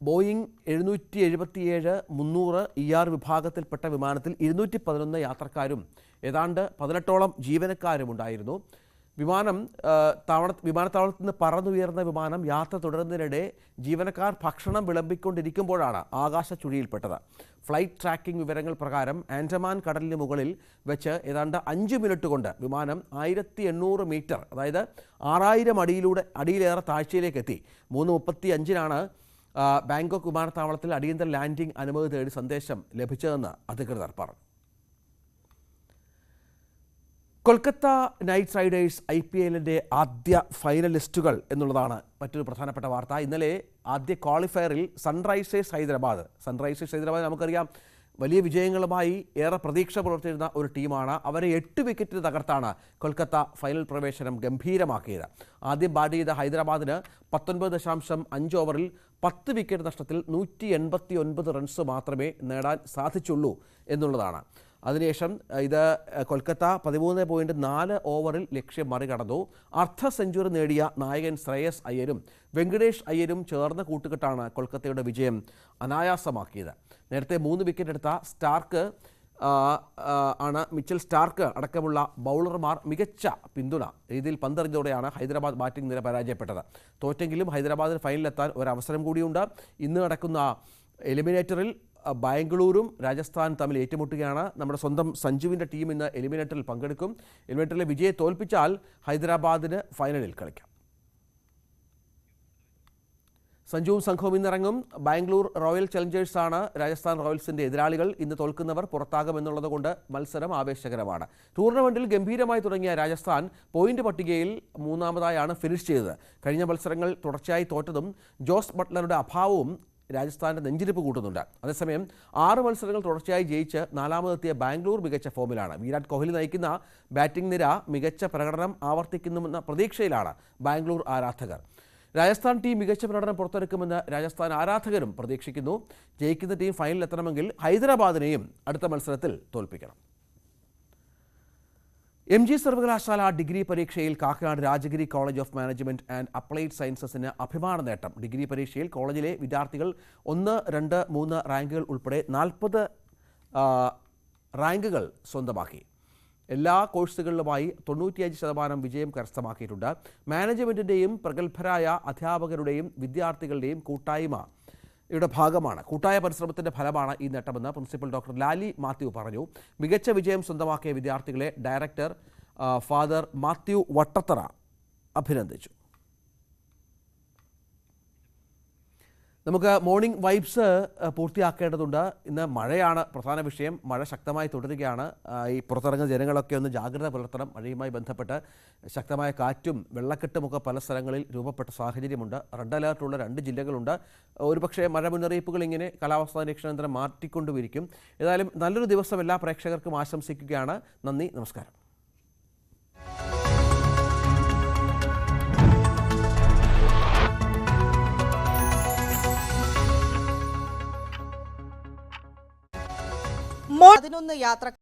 ബോയിങ് 777-300 ER വിഭാഗത്തിൽപ്പെട്ട വിമാനത്തിൽ 211 യാത്രക്കാരും ഏതാണ്ട് 18ഓളം ജീവനക്കാരും ഉണ്ടായിരുന്നു. വിമാനത്താവളത്തിൽ നിന്ന് പറന്നുയർന്ന വിമാനം യാത്ര തുടരുന്നതിനിടെ ജീവനക്കാർ ഭക്ഷണം വിളമ്പിക്കൊണ്ടിരിക്കുമ്പോഴാണ് ആകാശച്ചുഴിയിൽപ്പെട്ടത്. ഫ്ലൈറ്റ് ട്രാക്കിംഗ് വിവരങ്ങൾ പ്രകാരം ആൻഡമാൻ കടലിന് മുകളിൽ വെച്ച് ഏതാണ്ട് 5 മിനിറ്റ് കൊണ്ട് വിമാനം 1800 മീറ്റർ, അതായത് 6000 അടിയിലേറെ താഴ്ചയിലേക്ക് എത്തി. 3:35-നാണ് ബാങ്കോക്ക് വിമാനത്താവളത്തിൽ അടിയന്തര ലാൻഡിംഗ് അനുമതി തേടി സന്ദേശം ലഭിച്ചതെന്ന് അധികൃതർ പറഞ്ഞു. കൊൽക്കത്ത നൈറ്റ് റൈഡേഴ്സ് IPLന്റെ ആദ്യ ഫൈനലിസ്റ്റുകൾ എന്നുള്ളതാണ് മറ്റൊരു പ്രധാനപ്പെട്ട വാർത്ത. ഇന്നലെ ആദ്യ ക്വാളിഫയറിൽ സൺറൈസേഴ്സ് ഹൈദരാബാദ് നമുക്കറിയാം വലിയ വിജയങ്ങളുമായി ഏറെ പ്രതീക്ഷ പുലർത്തിയിരുന്ന ഒരു ടീമാണ്. അവരെ 8 വിക്കറ്റിന് തകർത്താണ് കൊൽക്കത്ത ഫൈനൽ പ്രവേശനം ഗംഭീരമാക്കിയത്. ആദ്യം ബാറ്റ് ചെയ്ത ഹൈദരാബാദിന് 19.5 ഓവറിൽ 10 വിക്കറ്റ് നഷ്ടത്തിൽ 189 റൺസ് മാത്രമേ നേടാൻ സാധിച്ചുള്ളൂ എന്നുള്ളതാണ്. അതിനുശേഷം ഇത് കൊൽക്കത്ത 13.4 ഓവറിൽ ലക്ഷ്യം മറികടന്നു. അർദ്ധ സെഞ്ചുറി നേടിയ നായകൻ ശ്രേയസ് അയ്യരും വെങ്കടേഷ് അയ്യരും ചേർന്ന കൂട്ടുകെട്ടാണ് കൊൽക്കത്തയുടെ വിജയം അനായാസമാക്കിയത്. നേരത്തെ 3 വിക്കറ്റ് എടുത്ത മിച്ചൽ സ്റ്റാർക്ക് അടക്കമുള്ള ബൗളർമാർ മികച്ച പിന്തുണ രീതിയിൽ പന്തെറിഞ്ഞതോടെയാണ് ഹൈദരാബാദ് ബാറ്റിംഗ് നിര പരാജയപ്പെട്ടത്. തോറ്റെങ്കിലും ഹൈദരാബാദിന് ഫൈനലിലെത്താൻ ഒരവസരം കൂടിയുണ്ട്. ഇന്ന് നടക്കുന്ന എലിമിനേറ്ററിൽ ബാംഗ്ലൂരും രാജസ്ഥാനും തമ്മിൽ ഏറ്റുമുട്ടുകയാണ്. നമ്മുടെ സ്വന്തം സഞ്ജുവിൻ്റെ ടീം ഇന്ന് എലിമിനേറ്ററിൽ പങ്കെടുക്കും. എലിമിനേറ്ററിലെ വിജയെ തോൽപ്പിച്ചാൽ ഹൈദരാബാദിന് ഫൈനലിൽ കളിക്കാം. സഞ്ജുവും സംഘവും ഇന്നിറങ്ങും. ബാംഗ്ലൂർ റോയൽ ചലഞ്ചേഴ്സാണ് രാജസ്ഥാൻ റോയൽസിന്റെ എതിരാളികൾ. ഇന്ന് തോൽക്കുന്നവർ പുറത്താകുമെന്നുള്ളത് കൊണ്ട് മത്സരം ആവേശകരമാണ്. ടൂർണമെന്റിൽ ഗംഭീരമായി തുടങ്ങിയ രാജസ്ഥാൻ പോയിന്റ് പട്ടികയിൽ മൂന്നാമതായാണ് ഫിനിഷ് ചെയ്തത്. കഴിഞ്ഞ മത്സരങ്ങൾ തുടർച്ചയായി തോറ്റതും ജോസ് ബട്ട്ലറുടെ അഭാവവും രാജസ്ഥാന്റെ നെഞ്ചിരിപ്പ് കൂട്ടുന്നുണ്ട്. അതേസമയം 6 മത്സരങ്ങൾ തുടർച്ചയായി ജയിച്ച് നാലാമതെത്തിയ ബാംഗ്ലൂർ മികച്ച ഫോമിലാണ്. വിരാട് കോഹ്ലി നയിക്കുന്ന ബാറ്റിംഗ് നിര മികച്ച പ്രകടനം ആവർത്തിക്കുന്നുവെന്ന പ്രതീക്ഷയിലാണ് ബാംഗ്ലൂർ ആരാധകർ. രാജസ്ഥാൻ ടീം മികച്ച പ്രകടനം പുറത്തെടുക്കുമെന്ന് രാജസ്ഥാൻ ആരാധകരും പ്രതീക്ഷിക്കുന്നു. ജയിക്കുന്ന ടീം ഫൈനലിലെത്തണമെങ്കിൽ ഹൈദരാബാദിനെയും അടുത്ത മത്സരത്തിൽ തോൽപ്പിക്കണം. MG സർവകലാശാല ഡിഗ്രി പരീക്ഷയിൽ Kakkanad Rajagiri college of management and applied സയൻസസിന് അഭിമാന നേട്ടം. ഡിഗ്രി പരീക്ഷയിൽ കോളേജിലെ വിദ്യാർത്ഥികൾ 1, 2, 3 റാങ്കുകൾ ഉൾപ്പെടെ 40 റാങ്കുകൾ സ്വന്തമാക്കി. എല്ലാ കോഴ്സുകളിലുമായി 95% വിജയം കരസ്ഥമാക്കിയിട്ടുണ്ട്. മാനേജ്മെൻറ്റിൻ്റെയും പ്രഗത്ഭരായ അധ്യാപകരുടെയും വിദ്യാർത്ഥികളുടെയും കൂട്ടായ്മയുടെ ഭാഗമാണ്. കൂട്ടായ പരിശ്രമത്തിൻ്റെ ഫലമാണ് ഈ നേട്ടമെന്ന് പ്രിൻസിപ്പൽ ഡോക്ടർ ലാലി മാത്യു പറഞ്ഞു. മികച്ച വിജയം സ്വന്തമാക്കിയ വിദ്യാർത്ഥികളെ ഡയറക്ടർ ഫാദർ മാത്യു വട്ടത്തറ അഭിനന്ദിച്ചു. നമുക്ക് മോർണിംഗ് വൈബ്സ് പൂർത്തിയാക്കേണ്ടതുണ്ട്. ഇന്ന് മഴയാണ് പ്രധാന വിഷയം. മഴ ശക്തമായി തുടരുകയാണ്. ഈ പുറത്തിറങ്ങുന്ന ജനങ്ങളൊക്കെ ഒന്ന് ജാഗ്രത പുലർത്തണം. മഴയുമായി ബന്ധപ്പെട്ട് ശക്തമായ കാറ്റും വെള്ളക്കെട്ടുമൊക്കെ പല സ്ഥലങ്ങളിൽ രൂപപ്പെട്ട സാഹചര്യമുണ്ട്. റെഡ് അലേർട്ടുള്ള 2 ജില്ലകളുണ്ട്. ഒരുപക്ഷെ മഴ മുന്നറിയിപ്പുകൾ ഇങ്ങനെ കാലാവസ്ഥാ നിരീക്ഷണ കേന്ദ്രം മാറ്റിക്കൊണ്ടുമിരിക്കും. ഏതായാലും നല്ലൊരു ദിവസം എല്ലാ പ്രേക്ഷകർക്കും ആശംസിക്കുകയാണ്. നന്ദി, നമസ്കാരം. മോർണിംഗ് 11 യാത്ര